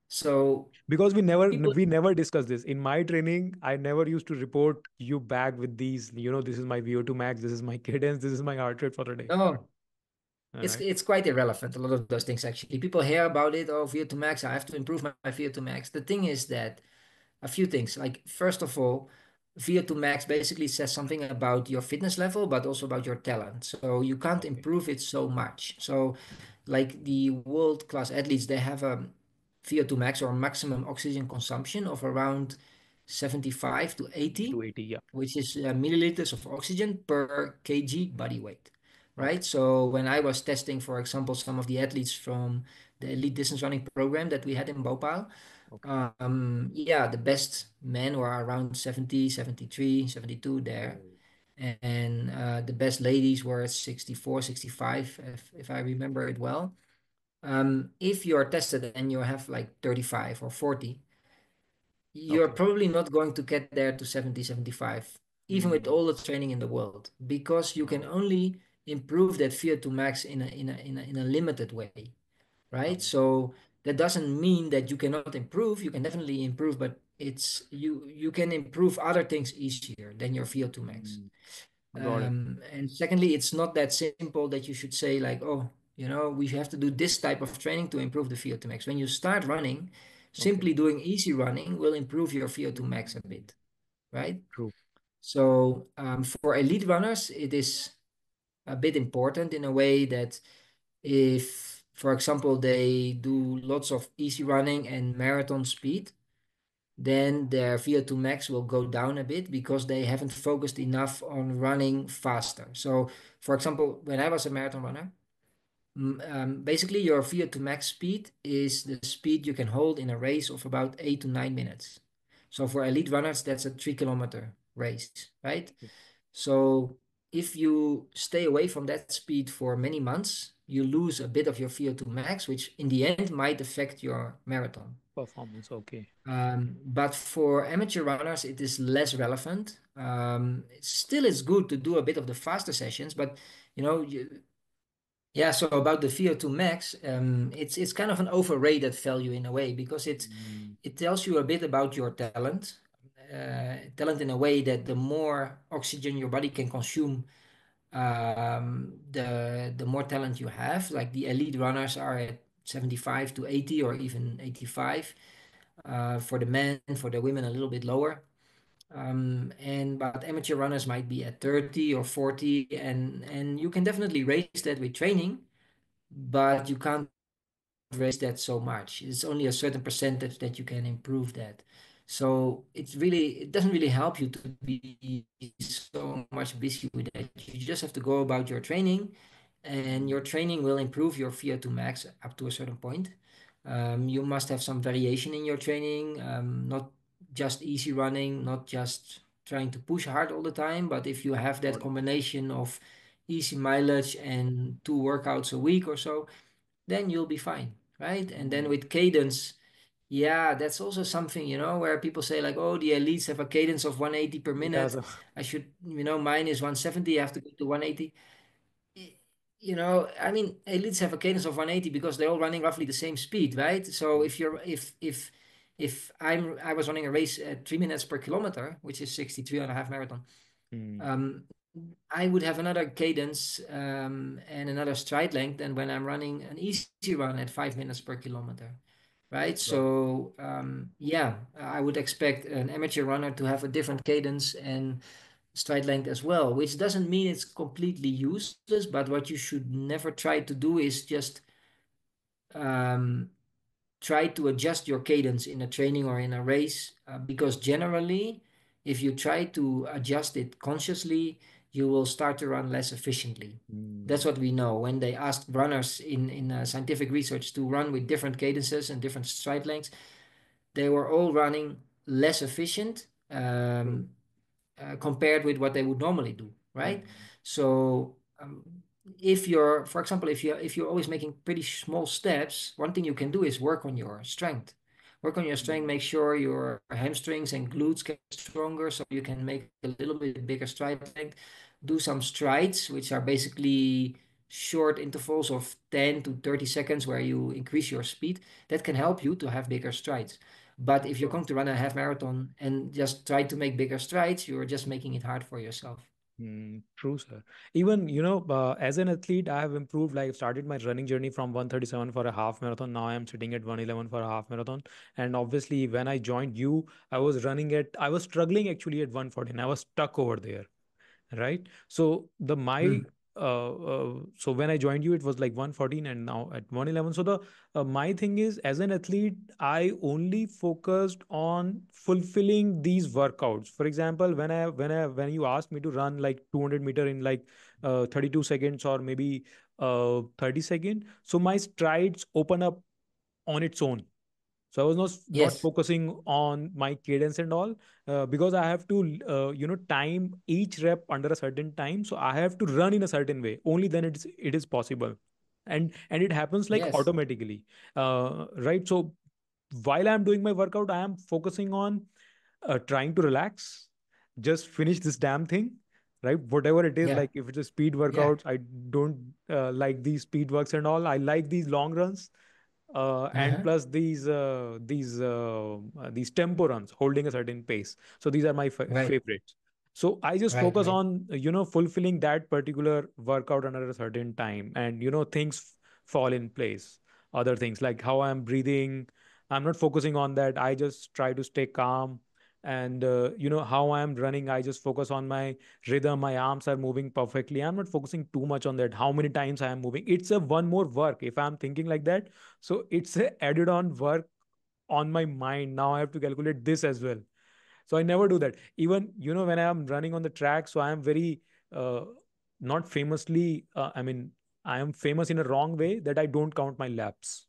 B: So
A: Because
B: people,
A: we never discuss this in my training. I never used to report you back with these. This is my VO2 max, this is my cadence, this is my heart rate for the day.
B: no,
A: All
B: it's
A: right.
B: it's quite irrelevant. A lot of those things actually. People hear about it. Oh, VO2 max. I have to improve my VO2 max. The thing is that a few things. Like first of all, VO2 max basically says something about your fitness level, but also about your talent. So you can't
A: Okay.
B: improve it so much. So, like the world class athletes, they have a VO2 max or maximum oxygen consumption of around 75 to
A: 70 to
B: 80,
A: 80. Yeah.
B: which is milliliters of oxygen per kg body weight,
A: Okay.
B: right? So when I was testing, for example, some of the athletes from the elite distance running program that we had in Bhopal,
A: Okay.
B: yeah, the best men were around 70, 73, 72 there.
A: Oh,
B: And the best ladies were at 64, 65, if I remember it well. If you're tested and you have like 35 or 40, you're
A: okay.
B: probably not going to get there to 70, 75, even with
A: Mm.
B: all the training in the world, because you can
A: Oh,
B: only improve that VO2 max in a limited way, right?
A: oh.
B: So that doesn't mean that you cannot improve. You can definitely improve, but you can improve other things easier than your VO2 max.
A: Mm. Got it.
B: And secondly, it's not that simple that you should say like, oh, we have to do this type of training to improve the VO2 max. When you start running,
A: Okay.
B: simply doing easy running will improve your VO2 max a
A: Mm.
B: bit, right?
A: True.
B: So for elite runners, it is a bit important in a way that if, for example, they do lots of easy running and marathon speed, then their VO2 max will go down a bit because they haven't focused enough on running faster. So, for example, when I was a marathon runner, basically your VO2 max speed is the speed you can hold in a race of about 8 to 9 minutes. So for elite runners, that's a 3 kilometer race, right?
A: Okay.
B: So if you stay away from that speed for many months, you lose a bit of your VO2 max, which in the end might affect your marathon.
A: Performance. Okay.
B: But for amateur runners, it is less relevant. Still, it's good to do a bit of the faster sessions, but yeah. So about the VO2 max, it's kind of an overrated value in a way because it
A: Mm.
B: it tells you a bit about your talent, talent in a way that the more oxygen your body can consume, the more talent you have. Like the elite runners are at 75 to 80 or even 85. For the men, for the women, a little bit lower. And but amateur runners might be at 30 or 40, and you can definitely raise that with training, but you can't raise that so much. It's only a certain percentage that you can improve that. So it doesn't really help you to be so much busy with that. You just have to go about your training, and your
A: Mm.
B: training will improve your VO2 max up to a certain point. You must have some variation in your training, not just easy running, not just trying to push hard all the time, but if you have that
A: Got it.
B: combination of easy mileage and 2 workouts a week or so, then you'll be fine, right? And then
A: Mm.
B: with cadence, yeah, that's also something, where people say like, oh, the elites have a cadence of 180 per
A: Yeah,
B: minute.
A: so
B: I should, mine is 170. I have to go to 180. Y- I mean, elites have a cadence of 180 because they're all running roughly the same speed, right? So if I was running a race at 3 minutes per kilometer, which is 63 and a half marathon,
A: mm,
B: um, I would have another cadence and another stride length than when I'm running an easy run at 5 minutes per kilometer, right?
A: right.
B: So yeah, I would expect an amateur runner to have a different cadence and stride length as well, which doesn't mean it's completely useless, but what you should never try to do is just um, try to adjust your cadence in a training or in a race, because generally, if you try to adjust it consciously, you will start to run less efficiently. That's
A: Mm,
B: what we know. When they asked runners in scientific research to run with different cadences and different stride lengths, they were all running less efficient.
A: true.
B: Compared with what they would normally do, right?
A: Mm,
B: So if you're, for example, if you're always making pretty small steps, one thing you can do is work on your strength. Work on your strength,
A: mm,
B: make sure your hamstrings and glutes get stronger so you can make a little bit bigger stride length. Do some strides, which are basically short intervals of 10 to 30 seconds where you increase your speed. That can help you to have bigger strides. But if you're
A: true.
B: going to run a half marathon and just try to make bigger strides, you're just making it hard for yourself.
A: True, sir. Even, as an athlete, I have improved. Like, started my running journey from 137 for a half marathon. Now I am sitting at 111 for a half marathon. And obviously, when I joined you, I was struggling actually at 114. I was stuck over there, right? So the my
B: Mm.
A: so when I joined you, it was like 114, and now at 111. So the my thing is, as an athlete, I only focused on fulfilling these workouts. For example, when you asked me to run like 200-meter in like 32 seconds, or maybe 30 seconds, so my strides open up on its own. So I was not
B: Yes.
A: focusing on my cadence and all, because I have to time each rep under a certain time. So I have to run in a certain way. Only then it is possible, and it happens like
B: Yes.
A: automatically, right? So while I'm doing my workout, I am focusing on trying to relax, just finish this damn thing, right? Whatever it is,
B: Yeah.
A: like if it's a speed
B: Yeah.
A: workout, I don't like these speed works and all. I like these long runs, and
B: Uh-huh.
A: plus these tempo runs holding a certain pace. So these are my
B: Right.
A: favorites. So I just
B: Right.
A: focus
B: Right.
A: on fulfilling that particular workout under a certain time, and things fall in place. Other things like how I'm breathing, I'm not focusing on that. I just try to stay calm. And how I'm running, I just focus on my rhythm. My arms are moving perfectly. I'm not focusing too much on that, how many times I am moving. It's a one more work if I'm thinking like that. So it's a added on work on my mind. Now I have to calculate this as well. So I never do that. Even when I am running on the track, so I am very uh, not famously, I mean, I am famous in a wrong way, that I don't count my laps.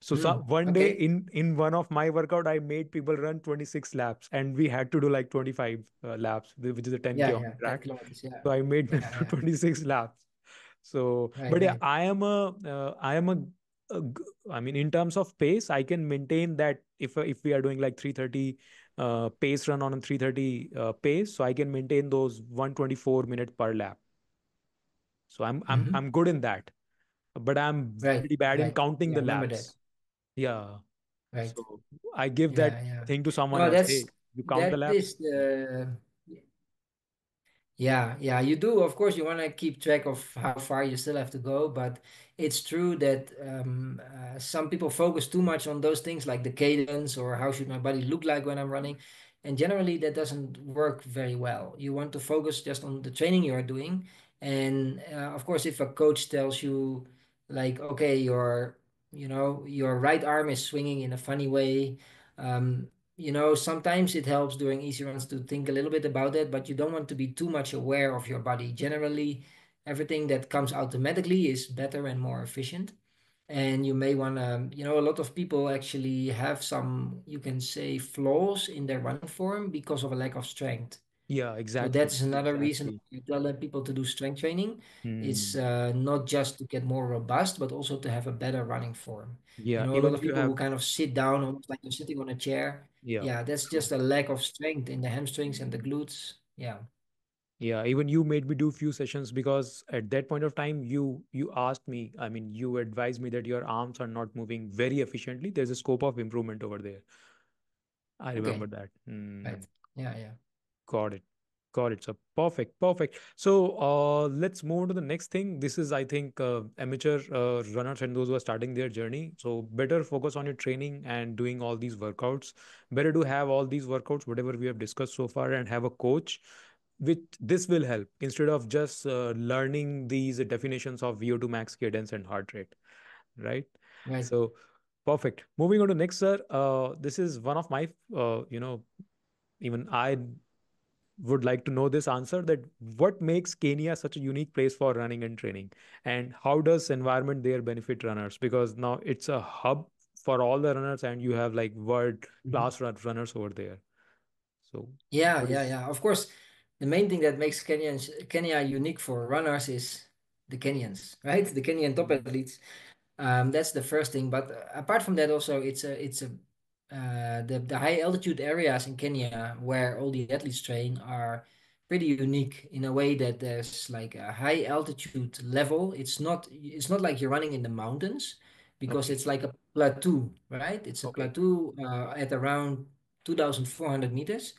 A: So
B: Mm.
A: one day
B: Okay.
A: in one of my workout, I made people run 26 laps, and we had to do like 25 laps, which is a 10K
B: Yeah.
A: on
B: Yeah.
A: the
B: 10
A: track.
B: kilometers. Yeah.
A: So I made them
B: Yeah.
A: do
B: Yeah.
A: 26 laps. So,
B: Right.
A: but yeah,
B: Right.
A: I mean, in terms of pace, I can maintain that if we are doing like 330 pace run on a 330 pace, so I can maintain those 124 minutes per lap. So
B: Mm-hmm.
A: I'm good in that, but I'm
B: Right.
A: pretty bad in
B: Right.
A: counting
B: Yeah. I
A: the
B: remember that.
A: laps. Yeah.
B: Right.
A: So I give that
B: Yeah. Yeah.
A: thing to someone
B: No,
A: else. Hey, you count the
B: that
A: laps?
B: is the Yeah, yeah, you do. Of course, you want to keep track of how far you still have to go, but it's true that some people focus too much on those things like the cadence or how should my body look like when I'm running, and generally that doesn't work very well. You want to focus just on the training you are doing, and of course, if a coach tells you like, okay, your right arm is swinging in a funny way. Um, sometimes it helps during easy runs to think a little bit about it, but you don't want to be too much aware of your body. Generally, everything that comes automatically is better and more efficient. And you may want to, a lot of people actually have some, you can say, flaws in their running form because of a lack of strength.
A: Yeah,
B: So that
A: exactly.
B: is another reason
A: Exactly.
B: why you tell them people to do strength training. It's
A: Hmm.
B: not just to get more robust, but also to have a better running form. You
A: Yeah,
B: know, a lot
A: even
B: of
A: if you
B: people
A: have,
B: who kind of sit down almost like you're sitting on a chair.
A: yeah,
B: Yeah, that's
A: true.
B: just a lack of strength in the hamstrings and the
A: Hmm.
B: glutes. Yeah,
A: Yeah, even you made me do few sessions because at that point of time you asked me, I mean, you advised me that your arms are not moving very efficiently. There's a scope of improvement over there. I remember
B: okay,
A: that.
B: right. Yeah, yeah.
A: Got it. Got it. So perfect, perfect. So let's move on to the next thing. This is, I think, amateur runners and those who are starting their journey. So better focus on your training and doing all these workouts. Better to have all these workouts, whatever we have discussed so far, and have a coach. Which this will help instead of just learning these definitions of VO2 max, cadence, and heart rate. Right.
B: Right.
A: So perfect. Moving on to next, sir. This is one of my, even I would like to know this answer, that what makes Kenya such a unique place for running and training, and how does environment there benefit runners, because now it's a hub for all the runners and you have like world
B: Mhm.
A: class runners over there. So
B: Yeah,
A: what
B: yeah,
A: is
B: yeah. Of course, the main thing that makes Kenya unique for runners is the Kenyans, right? The Kenyan top
A: Mm,
B: athletes. That's the first thing. But apart from that, also it's a the high altitude areas in Kenya where all the athletes train are pretty unique in a way that there's like a high altitude level. It's not like you're running in the mountains because
A: okay,
B: it's like a plateau, right? It's a
A: okay.
B: plateau at around 2,400 meters.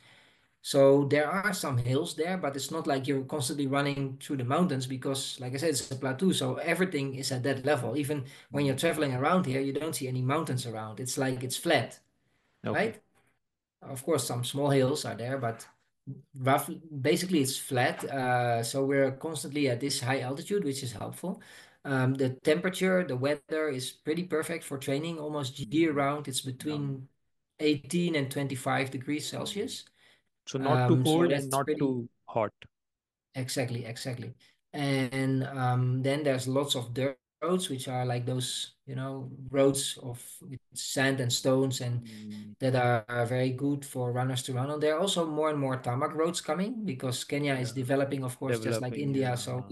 B: So there are some hills there, but it's not like you're constantly running through the mountains because, like I said, it's a plateau. So everything is at that level. Even when you're
A: Mm,
B: traveling around here, you don't see any mountains around. It's like it's flat,
A: okay.
B: right? Of course, some small hills are there, but roughly, basically, it's flat. So we're constantly at this high altitude, which is helpful. The temperature, the weather is pretty perfect for training almost year
A: Mm,
B: round. It's
A: um,
B: between 18 and 25 degrees
A: mm.
B: Celsius.
A: So not too
B: So
A: cold and
B: that's
A: not
B: pretty.
A: too hot.
B: Exactly, exactly. And then there's lots of dirt roads, which are like those, roads of with sand and stones, and
A: Mm,
B: that are very good for runners to run on. There are also more and more tarmac roads coming because Kenya is
A: yeah,
B: developing, of course, just like
A: developing.
B: India. So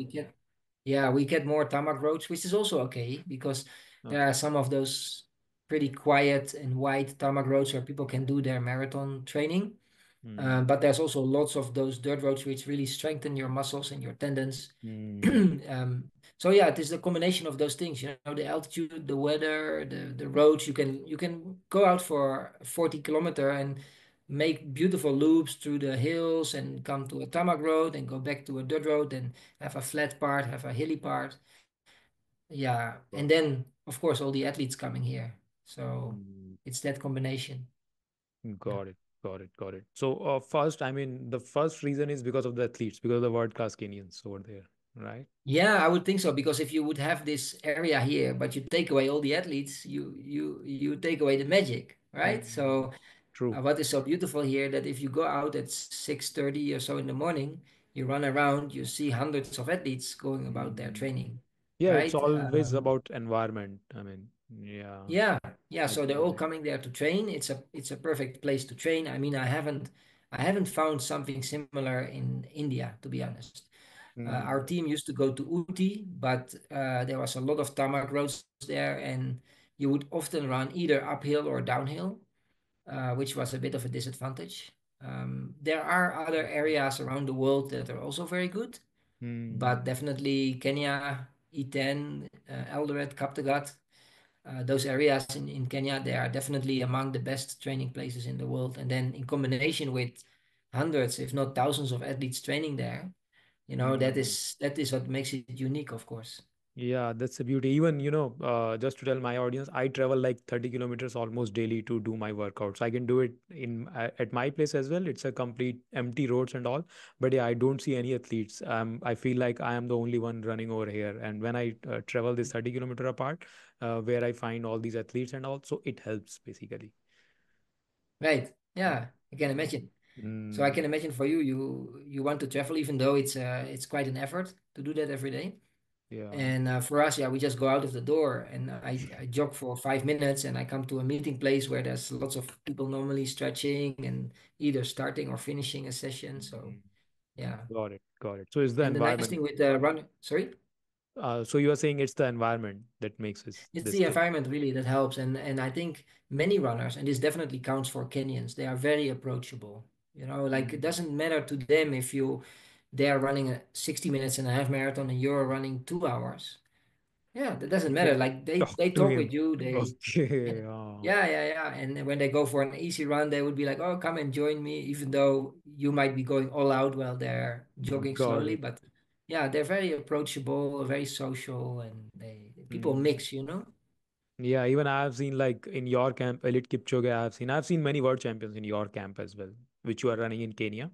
B: we get more tarmac roads, which is also okay because there
A: Okay.
B: are some of those pretty quiet and wide tarmac roads where people can do their marathon training.
A: Mm,
B: But there's also lots of those dirt roads which really strengthen your muscles and your tendons.
A: mm,
B: So yeah, it is the combination of those things, the altitude, the weather, the roads. You can go out for 40 kilometer and make beautiful loops through the hills and come to a tarmac road and go back to a dirt road and have a flat part, have a hilly part. Yeah, and
A: got it.
B: then of course all the athletes coming here. So
A: Mm.
B: it's that combination. Yeah.
A: Got it. Got it. Got it. So, first, I mean, the first reason is because of the athletes, because of the world class Kenyans over there, right?
B: Yeah, I would think so because if you would have this area here, but you take away all the athletes, you take away the magic, right?
A: Mm,
B: So
A: true.
B: what is so beautiful here that if you go out at 6:30 or so in the morning, you run around, you see hundreds of athletes going about their
A: Mm.
B: training,
A: Yeah, it's
B: right?
A: always about environment. I mean, yeah,
B: Yeah, yeah.
A: I
B: So
A: can
B: they're all
A: relate.
B: coming there to train. It's a perfect place to train. I mean, I haven't found something similar in India, to be honest. Our
A: Mm.
B: team used to go to Uti, but there was a lot of tarmac roads there, and you would often run either uphill or downhill, which was a bit of a disadvantage. There are other areas around the world that are also very good, but
A: Mm.
B: definitely Kenya, Iten, Eldoret, Kaptagat, those areas in Kenya, they are definitely among the best training places in the world. And then in combination with hundreds, if not thousands of athletes training there, that
A: Mm.
B: is that is what makes it unique, of course.
A: Yeah, that's the beauty. Even, just to tell my audience, I travel like 30 kilometers almost daily to do my workouts. I can do it at my place as well. It's a complete empty roads and all. But yeah, I don't see any athletes. I feel like I am the only one running over here. And when I travel this 30-kilometer apart, where I find all these athletes and all, so it helps basically.
B: Right. Yeah, I can imagine. So I
A: Mm,
B: can imagine for you, you want to travel, even though it's quite an effort to do that every day.
A: Yeah.
B: And for us, yeah, we just go out of the door and I jog for 5 minutes and I come to a meeting place where there's lots of people normally stretching and either starting or finishing a session. So
A: Mm.
B: yeah.
A: Got it. Got it. So it's the
B: And the nice
A: environment.
B: thing with the run, sorry,
A: So you are saying it's the environment that makes
B: it's
A: this
B: the
A: thing.
B: environment really that helps. And I think many runners, and this definitely counts for Kenyans, they are very approachable. You know, like it
A: Mm.
B: doesn't matter to them if they are running a 60 minutes and a half marathon and you're running 2 hours. Yeah, that doesn't
A: They
B: matter. Like
A: talk
B: they
A: to
B: talk with
A: him.
B: you. They
A: Okay.
B: and yeah, yeah, yeah. And when they go for an easy run, they would be like, "Oh, come and join me," even though you might be going all out while they're jogging
A: Got
B: slowly.
A: it.
B: But yeah, they're very approachable, very social, and they people
A: Mm.
B: mix, you know.
A: Yeah, even I have seen like in your camp, Elite Kipchoge, I've seen many world champions in your camp as well, which you are running in Kenya.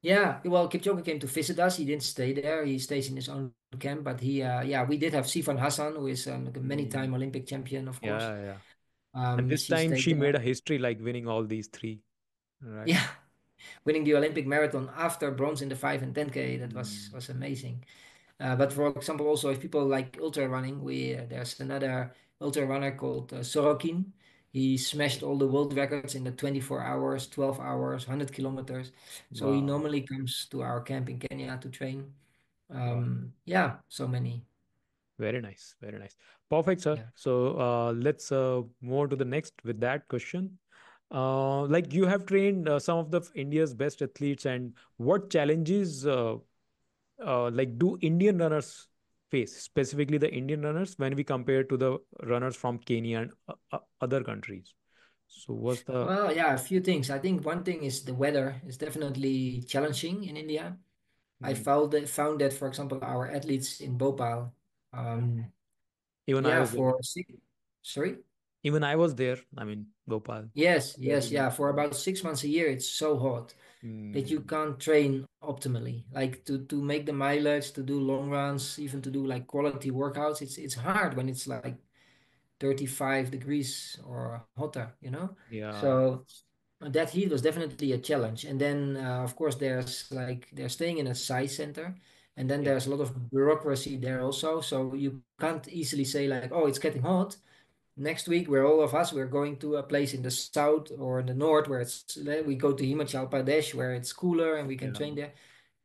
B: Yeah, well, Kipchoge came to visit us. He didn't stay there. He stays in his own camp. But yeah, we did have Sifan Hassan, who is like a many-time
A: Mm.
B: Olympic champion, of course.
A: Yeah, yeah. And this
B: She
A: time
B: stayed
A: she made
B: there.
A: a history like winning all these three, right?
B: Yeah, winning the Olympic marathon after bronze in the 5 and 10K. That was
A: Mm.
B: was amazing. But for example, also if people like ultra running, there's another ultra runner called Sorokin. He smashed all the world records in the 24 hours, 12 hours, 100 kilometers. So he
A: Wow.
B: normally comes to our camp in Kenya to train.
A: Wow.
B: Yeah, so many.
A: Very nice. Very nice. Perfect, sir.
B: Yeah.
A: So let's move on to the next with that question. Like you have trained some of the India's best athletes, and what challenges like do Indian runners face, specifically the Indian runners, when we compare to the runners from Kenya and other countries? So what's the
B: Well, yeah, a few things. I think one thing is the weather is definitely challenging in India. I
A: mm,
B: found that, for example, our athletes in Bhopal, um,
A: even I
B: yeah,
A: was there.
B: for sorry?
A: Even I was there. I mean, Bhopal.
B: Yes,
A: Very
B: yes,
A: nice.
B: yeah. For about 6 months a year, it's so hot that you
A: Mm,
B: can't train optimally. Like to make the mileage, to do long runs, even to do like quality workouts, it's hard when it's like 35 degrees or hotter, you know?
A: yeah.
B: So that heat was definitely a challenge. And then of course they're staying in a size center, and then
A: Yeah.
B: there's a lot of bureaucracy there also. So you can't easily say like, oh, it's getting hot. Next week, we're going to a place in the south or in the north where we go to Himachal Pradesh where it's cooler and we can
A: Yeah.
B: train there.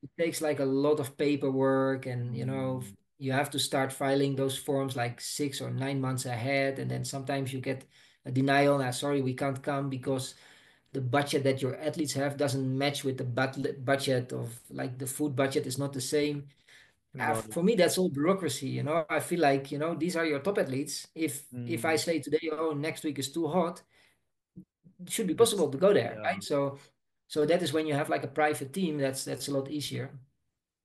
B: It takes like a lot of paperwork, and
A: Mm,
B: you have to start filing those forms like 6 or 9 months ahead, and then sometimes you get a denial. Sorry, we can't come because the budget that your athletes have doesn't match with the budget of like the food budget is not the same.
A: got it.
B: For me, that's all bureaucracy. I feel like these are your top athletes. If I
A: Mm,
B: say today, oh, next week is too hot, it should be
A: that's
B: possible to go there,
A: yeah.
B: right? So that is when you have like a private team. That's a lot easier.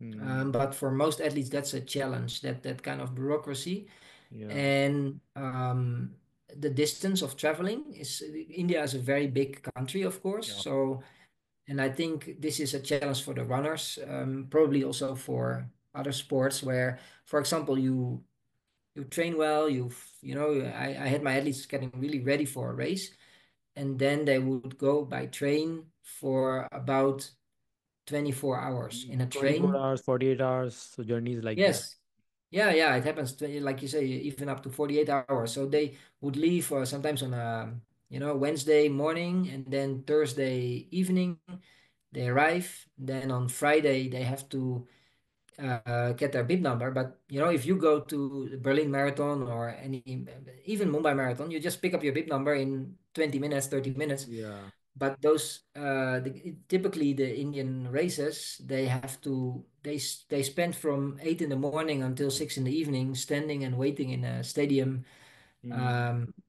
A: Mm,
B: But for most athletes, that's a challenge. That kind of bureaucracy
A: yeah.
B: and the distance of traveling is. India is a very big country, of course.
A: Yeah.
B: So and I think this is a challenge for the runners, probably also for other sports where, for example, you train well. I had my athletes getting really ready for a race, and then they would go by train for about 24 hours in a
A: 24
B: train.
A: hours, 48 hours. So journeys like that.
B: Yes. Yeah, yeah, it happens like you say, even up to 48 hours. So they would leave sometimes on a, Wednesday morning, and then Thursday evening they arrive. Then on Friday they have to get their bib number. But if you go to the Berlin Marathon or any, even Mumbai Marathon, you just pick up your bib number in 20 minutes, 30 minutes.
A: Yeah.
B: But typically the Indian races, they spend from 8 in the morning until 6 in the evening standing and waiting in a stadium.
A: Mm,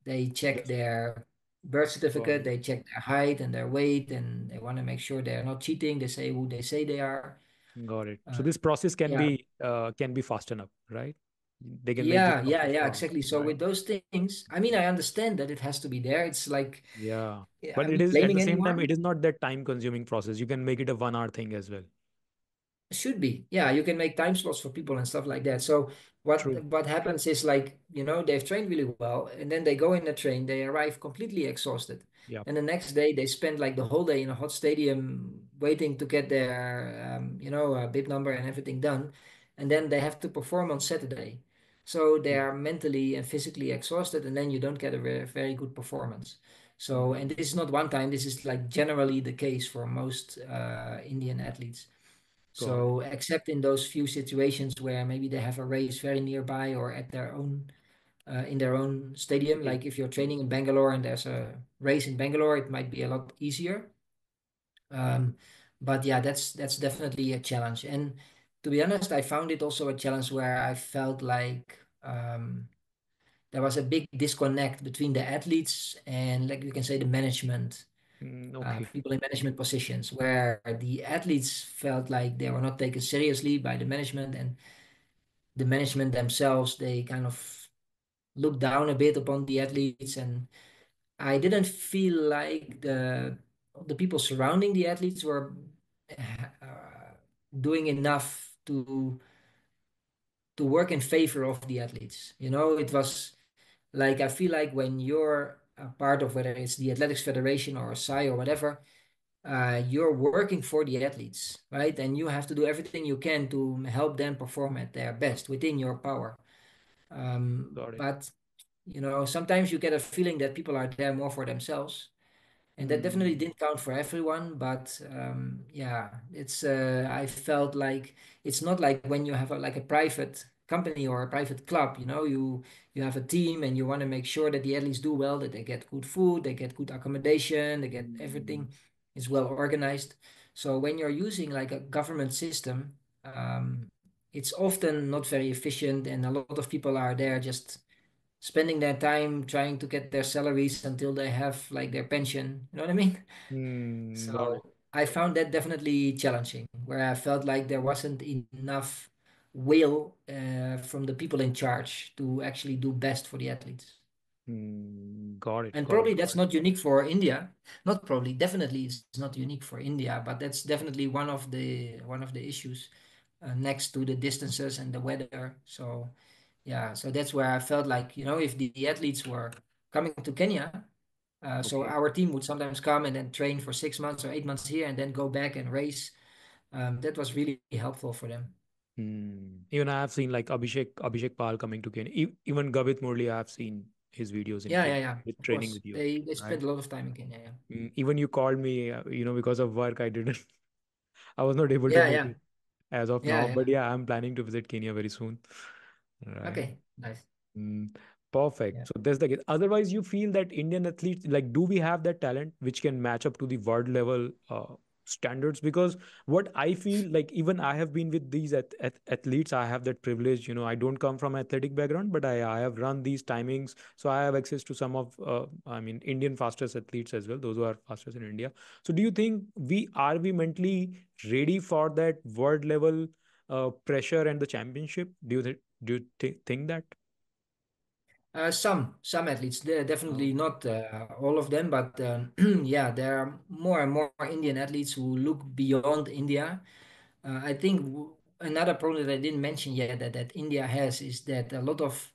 B: They check
A: just
B: their birth
A: got
B: certificate,
A: it.
B: they check their height and their weight, and they want to make sure they're not cheating. They say who they say they are.
A: Got it.
B: Uh,
A: So this process
B: yeah,
A: can be fast enough, right? They can make this
B: yeah, yeah,
A: process
B: yeah,
A: fast,
B: exactly. So
A: right?
B: with those things, I mean, I understand that it has to be there. It's like,
A: Yeah.
B: yeah,
A: But
B: I'm
A: it
B: not
A: is at the
B: blaming
A: same time,
B: anyone.
A: it is not that time consuming process. You can make it a 1 hour thing as well.
B: Should be. Yeah, you can make time slots for people and stuff like that. So what
A: True.
B: what happens is like, they've trained really well, and then they go in the train, they arrive completely exhausted.
A: Yeah.
B: And the next day they spend like the whole day in a hot stadium waiting to get their bib number and everything done. and then they have to perform on Saturday. So they are mentally and physically exhausted, and then you don't get a very, very good performance. So, and this is not one time, this is like generally the case for most Indian athletes.
A: Got it.
B: So, except in those few situations where maybe they have a race very nearby or at their own in their own stadium,
A: City.
B: like if you're training in Bangalore and there's a race in Bangalore, it might be a lot easier. Um, but yeah, that's definitely a challenge. And to be honest, I found it also a challenge where I felt like there was a big disconnect between the athletes and, like you can say, the management,
A: Okay.
B: people in management positions, where the athletes felt like they were not taken seriously by the management, and the management themselves, they kind of looked down a bit upon the athletes. And I didn't feel like the people surrounding the athletes were doing enough to work in favor of the athletes. You know, it was like I feel like when you're a part of, whether it's the Athletics Federation or SAI or whatever, you're working for the athletes, right? And you have to do everything you can to help them perform at their best within your power.
A: Got it.
B: But you know, sometimes you get a feeling that people are there more for themselves, and that definitely
A: Mm,
B: didn't count for everyone. But yeah, it's I felt like it's not like when you have like a private company or a private club. You know, you have a team and you want to make sure that the athletes do well, that they get good food, they get good accommodation, they get
A: mm,
B: everything is well organized. So when you're using like a government system, it's often not very efficient, and a lot of people are there just spending their time trying to get their salaries until they have like their pension. You know what I mean?
A: got it.
B: So I found that definitely challenging, where I felt like there wasn't enough will from the people in charge to actually do best for the athletes.
A: Got it.
B: And
A: Got it.
B: probably
A: Got
B: that's
A: it.
B: not unique for India. Not probably, definitely it's not unique for India, but that's definitely one of the issues next to the distances and the weather. So yeah, so that's where I felt like, if the athletes were coming to Kenya, so
A: Okay.
B: our team would sometimes come and then train for 6 months or 8 months here and then go back and race. That was really helpful for them.
A: Even I have seen like Abhishek Pal coming to Kenya. Even Gavit Murli, I have seen his videos in
B: Yeah, yeah,
A: Kenya
B: yeah.
A: with
B: Of
A: training
B: course,
A: with you,
B: they
A: right?
B: spent a lot of time in Kenya. Yeah,
A: Even you called me, because of work, I didn't, I was not able to
B: yeah,
A: make
B: yeah,
A: it as of
B: yeah,
A: now. But
B: yeah.
A: yeah, I'm planning to visit Kenya very soon, right?
B: Okay, nice.
A: Mm,
B: Yeah.
A: perfect. So that's the case. Otherwise, you feel that Indian athletes, like, do we have that talent which can match up to the world level standards? Because what I feel, like, even I have been with these athletes, I have that privilege. I don't come from athletic background, but I have run these timings, so I have access to some of, I mean, Indian fastest athletes as well, those who are fastest in India. So, do you think we mentally ready for that world level pressure and the championship? Do you think that?
B: Some athletes, they're definitely
A: Okay.
B: not all of them, but yeah, there are more and more Indian athletes who look beyond India. I think another problem that I didn't mention yet that India has is that a lot of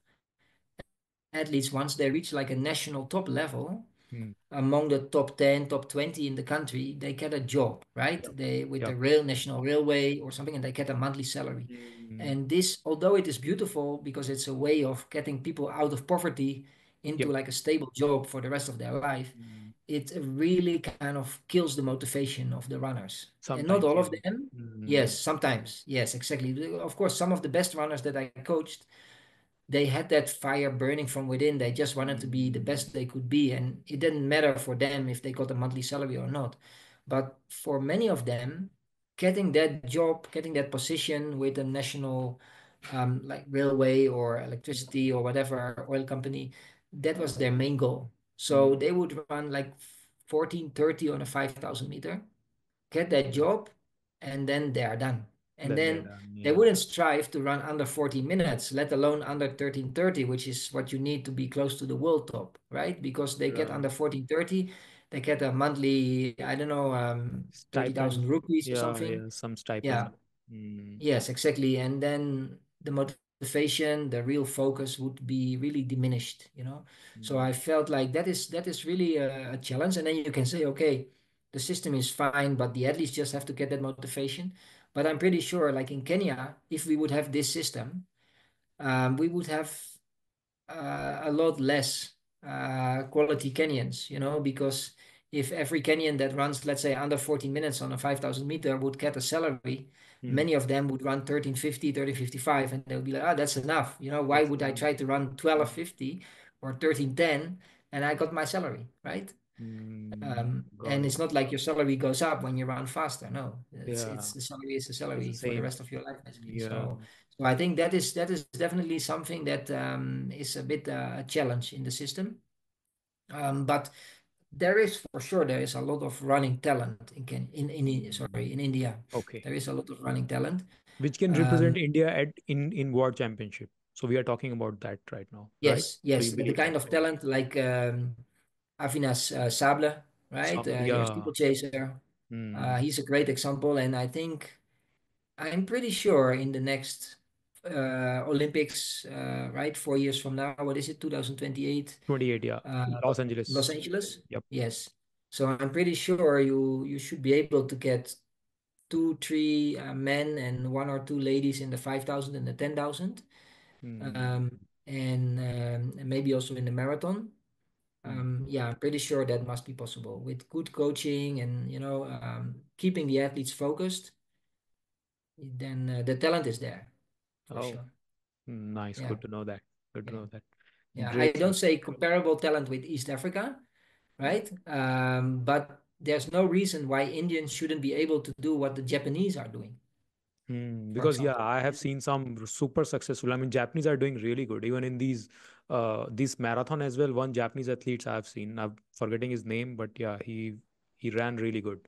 B: athletes, once they reach like a national top level,
A: Hmm.
B: among the top 10, top 20 in the country, they get a job, right?
A: Yep.
B: They with the
A: Yep.
B: rail national railway or something, and they get a monthly salary.
A: Mm,
B: And this, although it is beautiful because it's a way of getting people out of poverty into
A: yep.
B: like a stable job for the rest of their life,
A: Mm,
B: it really kind of kills the motivation of the runners. And not
A: sometimes,
B: all of
A: yeah.
B: them. Yes,
A: Mm,
B: sometimes. Yes, exactly. Of course, some of the best runners that I coached, they had that fire burning from within. They just wanted to be the
A: mm,
B: best they could be, and it didn't matter for them if they got a monthly salary or not. But for many of them, getting that job, getting that position with a national, like railway or electricity or whatever oil company, that was their main goal. So
A: mm.
B: they would run like 14:30 on a 5,000 meter, get that job, and then they are done. And
A: Then they're
B: then
A: done.
B: they
A: Yeah.
B: wouldn't strive to run under 14 minutes, let alone under 13:30, which is what you need to be close to the world top, right? Because they get
A: Right.
B: under 14:30, they get a monthly, I don't know,
A: Stipend.
B: 30,000 rupees or
A: Yeah.
B: something.
A: Yeah. Some stipend.
B: Yeah,
A: Mm,
B: yes, exactly. And then the motivation, the real focus would be really diminished. So I
A: mm,
B: felt like that is really a challenge. And then you can say, okay, the system is fine, but the athletes just have to get that motivation. But I'm pretty sure, like in Kenya, if we would have this system, we would have a lot less quality Kenyans, because if every Kenyan that runs, let's say, under 14 minutes on a 5,000 meter would get a salary,
A: Hmm.
B: many of them would run 13:50, 13:55, and they would be like, oh, that's enough. Why
A: That's
B: would I try to run
A: hmm.
B: 12:50 or 13:10 and I got my salary, right? And
A: Got it.
B: it's not like your salary goes up when you run faster. No, it's
A: Yeah,
B: the salary is the
A: it's the
B: salary for the
A: same.
B: rest of your life, basically.
A: Yeah.
B: So I think that is definitely something that is a bit a challenge in the system. But there is a lot of running talent
A: Mm.
B: in India.
A: Okay.
B: There is a lot of running talent.
A: Which can represent
B: Um,
A: India at in World Championship. So we are talking about that right now, right?
B: yes,
A: So you
B: yes, the
A: believe
B: kind
A: that?
B: of talent like Avinash Sable, right?
A: Some,
B: Your
A: yeah.
B: steeplechaser.
A: Hmm.
B: He's a great example, and I think I'm pretty sure in the next Olympics, right, 4 years from now, what is it, 2028,
A: 28, yeah. Los
B: Los
A: Angeles.
B: Angeles?
A: Yep.
B: Yes. So I'm pretty sure you should be able to get two, three men and one or two ladies in the 5,000 and the 10,000,
A: Hmm.
B: um, and maybe also in the marathon.
A: Hmm.
B: Yeah, I'm pretty sure that must be possible with good coaching and keeping the athletes focused. Then the talent is there for
A: Oh,
B: sure.
A: nice.
B: Yeah,
A: Good to know that. Good to
B: yeah,
A: know that.
B: yeah. I
A: Great,
B: don't
A: sir.
B: say comparable talent with East Africa, right? But there's no reason why Indians shouldn't be able to do what the Japanese are doing, for
A: Because yeah,
B: example.
A: I have seen some super successful. I mean, Japanese are doing really good, even in these marathon as well. One Japanese athletes I have seen. I'm forgetting his name, but yeah, he ran really good.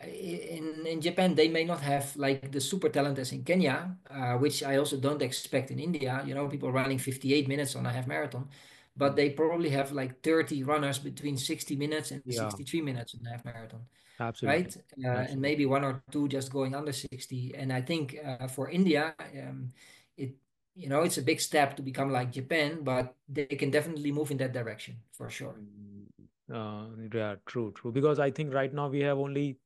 B: In Japan, they may not have like the super talent as in Kenya, which I also don't expect in India. People running 58 minutes on a half marathon, but
A: Mm.
B: they probably have like 30 runners between 60 minutes and
A: Yeah,
B: 63 minutes on a half marathon, right?
A: absolutely,
B: And maybe
A: absolutely.
B: one or two just going under 60. And I think for India, it it's a big step to become like Japan, but they can definitely move in that direction for sure.
A: Mm. Yeah, true, true. Because I think right now we have only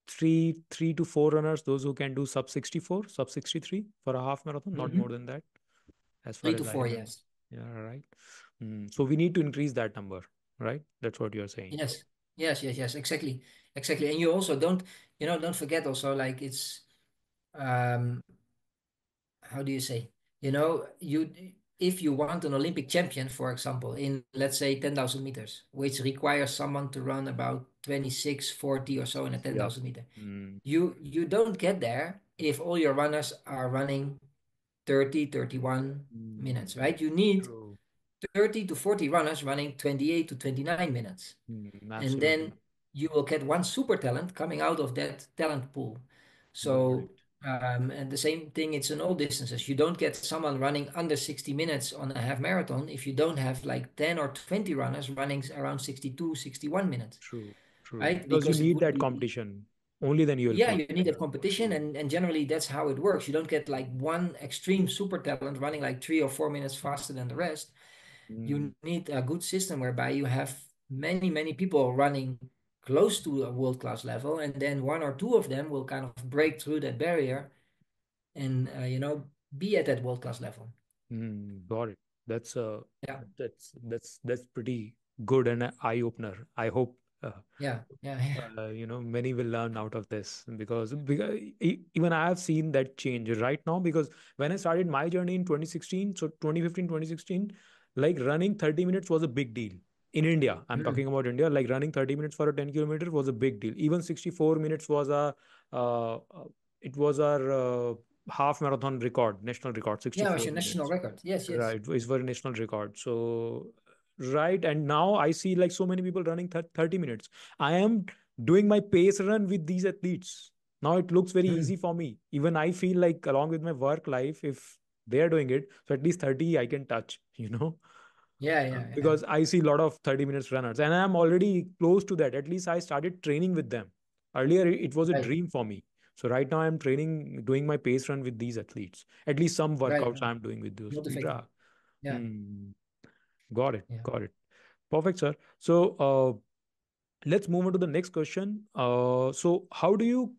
A: three to four runners, those who can do sub 64, sub 63 for a half marathon, not more
B: Hmm.
A: than that, as far
B: Three
A: as
B: to
A: I
B: four,
A: remember.
B: yes.
A: Yeah, right. So we need to increase that number, right? That's what you're saying.
B: Yes, yes, yes, yes, exactly, exactly. And you also don't forget also like it's um how do you say? You if you want an Olympic champion, for example, in let's say 10,000 meters, which requires someone to run about 26:40 or so in a
A: Yeah.
B: 10,000 meter,
A: Mm.
B: you don't get there if all your runners are running 30, 31
A: Mm.
B: minutes, right? You need
A: True.
B: 30 to 40 runners running 28 to 29 minutes. And then
A: Absolutely.
B: you will get one super talent coming out of that talent pool.
A: Got
B: So,
A: it.
B: and the same thing, it's in all distances. You don't get someone running under 60 minutes on a half marathon if you don't have like 10 or 20 runners running around 62, 61 minutes,
A: True. True.
B: right?
A: Because you
B: Because it
A: need
B: would
A: that
B: be,
A: competition. Only then you will
B: yeah,
A: push.
B: you need
A: Yeah.
B: that competition, and generally that's how it works. You don't get like one extreme super talent running like 3 or 4 minutes faster than the rest.
A: Mm.
B: You need a good system whereby you have many, many people running close to a world-class level, and then one or two of them will kind of break through that barrier and be at that world-class level.
A: Got it. That's
B: Yeah,
A: that's pretty good and an eye opener. I hope
B: yeah, yeah, yeah.
A: many will learn out of this because even I have seen that change right now. Because when I started my journey in 2016, so 2015, 2016, like running 30 minutes was a big deal in India. I'm
B: Mm.
A: talking about India. Like running 30 minutes for a 10 kilometer was a big deal. Even 64 minutes was a it was our half marathon record, national record,
B: Yeah, it was
A: 64
B: your national
A: minutes.
B: record. Yes, yes.
A: Right, it's for a national record. So, right, and now I see like so many people running 30 minutes. I am doing my pace run with these athletes. Now it looks very
B: Mm.
A: easy for me. Even I feel like along with my work life, if they are doing it, so at least 30 I can touch,
B: Yeah, yeah, yeah.
A: because I see a lot of 30 minutes runners and I'm already close to that. At least I started training with them. Earlier, it was a
B: Right,
A: dream for me. So right now I'm training, doing my pace run with these athletes. At least some
B: right,
A: workouts
B: right.
A: I'm doing with those.
B: Motivating.
A: Yeah.
B: Yeah,
A: Hmm. Got it.
B: yeah.
A: Got it. Perfect, sir. So, Let's move on to the next question. So, how do you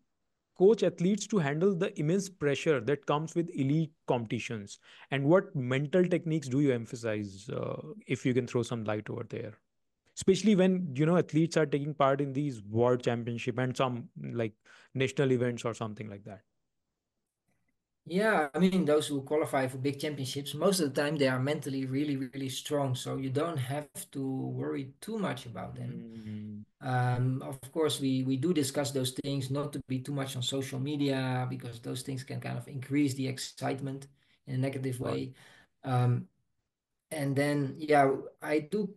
A: coach athletes to handle the immense pressure that comes with elite competitions? And what mental techniques do you emphasize, if you can throw some light over there? Especially when, athletes are taking part in these world championship and some like national events or something like that.
B: Yeah, I mean, those who qualify for big championships, most of the time they are mentally really, really strong. So you don't have to worry too much about them.
A: Mm,
B: Of course, we do discuss those things, not to be too much on social media, because those things can kind of increase the excitement in a negative
A: got it.
B: way. Um, and then, yeah, I do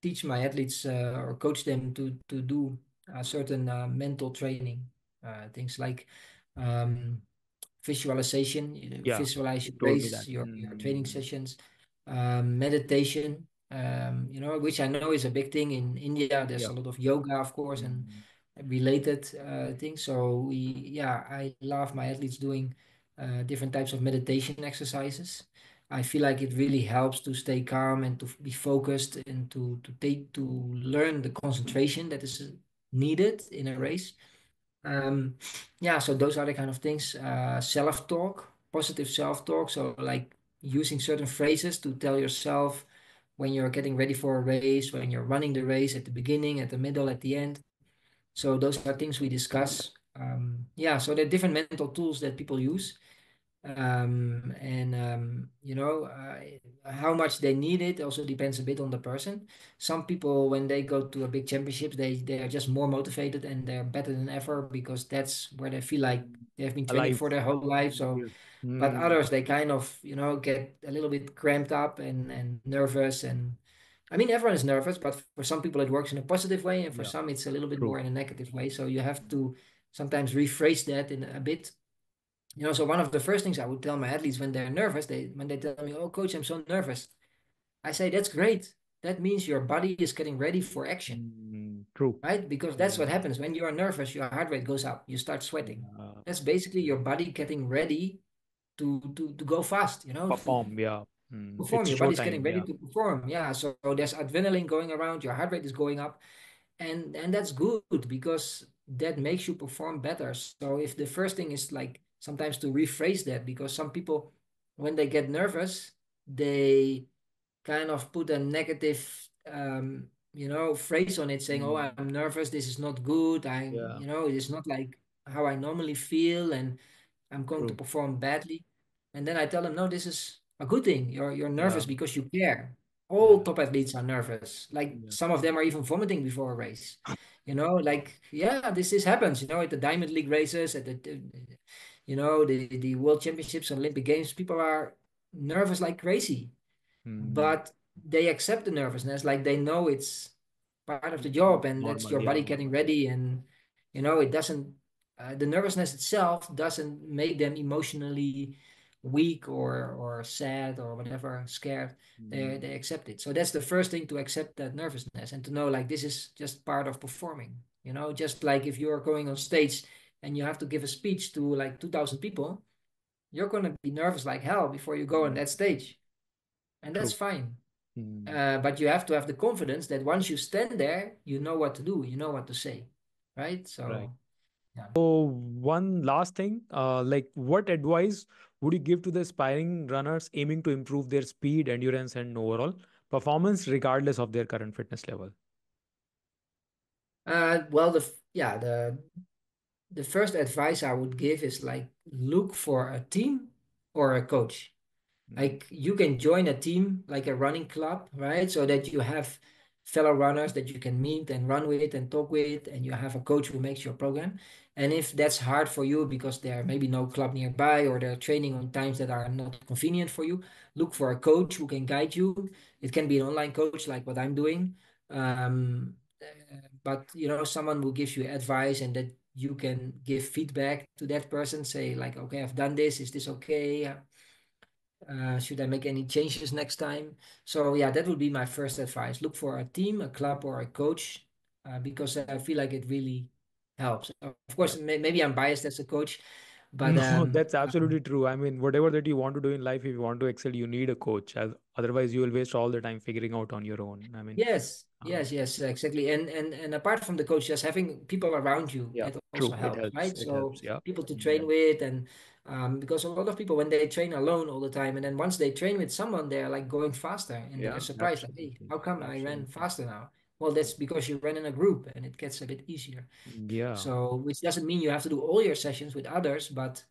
B: teach my athletes or coach them to do certain mental training, things like um, visualization. You
A: Yeah,
B: visualize
A: you
B: your
A: told me
B: race,
A: that.
B: your training
A: Mm,
B: sessions, meditation. Which I know is a big thing in India. There's
A: yeah.
B: a lot of yoga, of course, and
A: Mm,
B: related things. So yeah, I love my athletes doing different types of meditation exercises. I feel like it really helps to stay calm and to be focused and to learn the concentration that is needed in a race. Um, yeah, so those are the kind of things. Self-talk, positive self-talk. So like using certain phrases to tell yourself when you're getting ready for a race, when you're running the race at the beginning, at the middle, at the end. So those are things we discuss. Yeah, so there are different mental tools that people use. How much they need it also depends a bit on the person. Some people, when they go to a big championships, they are just more motivated and they're better than ever because that's where they feel like
A: mm,
B: they have been training
A: alive.
B: for their whole life. So,
A: Yes.
B: but
A: Mm,
B: others, they kind of, get a little bit cramped up and nervous. And I mean, everyone is nervous, but for some people it works in a positive way, and for
A: yeah,
B: some it's a little bit
A: true.
B: more in a negative way. So you have to sometimes rephrase that in a bit. So one of the first things I would tell my athletes when they're nervous, when they tell me, "Oh, coach, I'm so nervous," I say, "That's great. That means your body is getting ready for action,
A: True.
B: right? Because that's what
A: Mm,
B: happens when you are nervous. Your heart rate goes up. You start sweating.
A: yeah.
B: That's basically your body getting ready to go fast. To
A: Perform. Yeah.
B: perform.
A: It's
B: Your body's getting
A: showtime.
B: ready
A: Yeah.
B: to perform. Yeah. So there's adrenaline going around. Your heart rate is going up, and that's good because that makes you perform better. So if the first thing is like sometimes to rephrase that, because some people when they get nervous they kind of put a negative phrase on it, saying, "Oh,
A: Mm,
B: I'm nervous, this is not good,
A: yeah.
B: it is not like how I normally feel, and I'm going to
A: True.
B: perform badly." And then I tell them, "No, this is a good thing. You're
A: Yeah.
B: nervous because you care."
A: Yeah.
B: All top athletes are nervous. Like
A: Yeah.
B: some of them are even vomiting before a race. Like, yeah, this happens. At the Diamond League races, at the World Championships and Olympic Games, people are nervous like crazy,
A: Mm,
B: but they accept the nervousness, like they know it's part of the job and that's
A: normal.
B: your
A: Yeah.
B: body getting ready. And it doesn't the nervousness itself doesn't make them emotionally weak or sad or whatever, scared. They
A: Mm,
B: accept it. So that's the first thing, to accept that nervousness and to know like this is just part of performing. Just like if you're going on stage and you have to give a speech to like 2,000 people, you're going to be nervous like hell before you go on
A: mm,
B: that stage, and that's
A: true.
B: fine.
A: Mm,
B: But you have to have the confidence that once you stand there, you know what to do, you know what to say, right?
A: right.
B: So, yeah.
A: So one last thing, like what advice would you give to the aspiring runners aiming to improve their speed, endurance, and overall performance, regardless of their current fitness level?
B: Well, the first advice I would give is like look for a team or a coach.
A: Mm,
B: Like you can join a team, like a running club, right? So that you have fellow runners that you can meet and run with and talk with, and you have a coach who makes your program. And if that's hard for you because there may be no club nearby or they're training on times that are not convenient for you, look for a coach who can guide you. It can be an online coach like what I'm doing. But someone who gives you advice and that you can give feedback to that person, say like, okay, I've done this, is this okay? Should I make any changes next time? So yeah, that would be my first advice. Look for a team, a club, or a coach, because I feel like it really helps. Of course,
A: yeah.
B: maybe I'm biased as a coach, but
A: No, that's absolutely true. I mean, whatever that you want to do in life, if you want to excel, you need a coach. As Otherwise, you will waste all the time figuring out on your own. I mean,
B: Yes,
A: uh,
B: yes, yes, exactly. And apart from the coach, just having people around you,
A: yeah,
B: it also
A: true. It
B: helps, right?
A: helps. It
B: So
A: helps. Yeah.
B: people to train
A: Yeah.
B: with, and because a lot of people when they train alone all the time, and then once they train with someone, they're like going faster, and they're
A: Yeah.
B: surprised, like, hey,
A: Absolutely.
B: how come I ran
A: Absolutely.
B: faster now? Well, that's because you ran in a group, and it gets a bit easier.
A: Yeah.
B: So, which doesn't mean you have to do all your sessions with others, but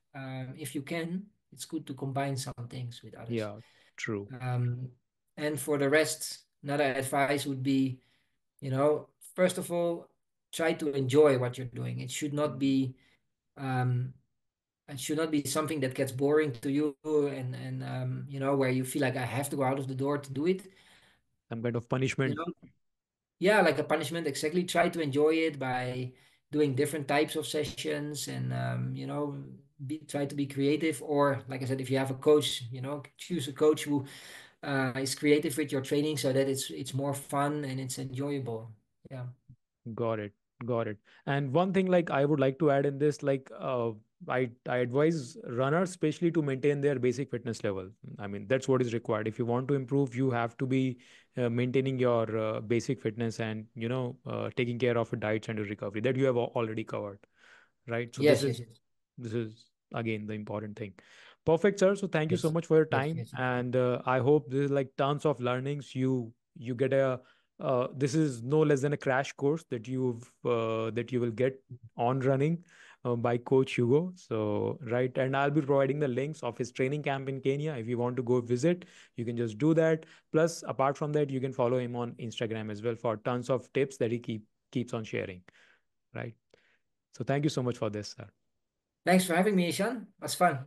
B: if you can, it's good to combine some things with others.
A: Yeah. True.
B: Um, and for the rest, another advice would be, you know, first of all, try to enjoy what you're doing.
A: Mhm.
B: Um, it should not be something that gets boring to you and you know, where you feel like I have to go out of the door to do it.
A: Some kind of
B: You
A: punishment.
B: know, yeah, like a punishment. Exactly. Try to enjoy it by doing different types of sessions and you know, try to be creative. Or like I said, if you have a coach, you know, choose a coach who is creative with your training so that it's more fun and it's enjoyable. Yeah.
A: Got it. Got it. And one thing like I would like to add in this, like I advise runners especially to maintain their basic fitness level. I mean, that's what is required. If you want to improve, you have to be maintaining your basic fitness and taking care of your diets and your recovery that you have already covered, right? So this
B: Yes, yes,
A: is
B: yes.
A: this is again the important thing. Perfect, sir. So thank you so
B: Yes.
A: much for your
B: Yes,
A: time,
B: yes, yes.
A: and I hope this is like tons of learnings. You get a this is no less than a crash course that you will get on running by Coach Hugo. So right, and I'll be providing the links of his training camp in Kenya. If you want to go visit, you can just do that. Plus, apart from that, you can follow him on Instagram as well for tons of tips that he keeps on sharing. Right. So thank you so much for this, sir.
B: Thanks for having me, Ishan. That's fun.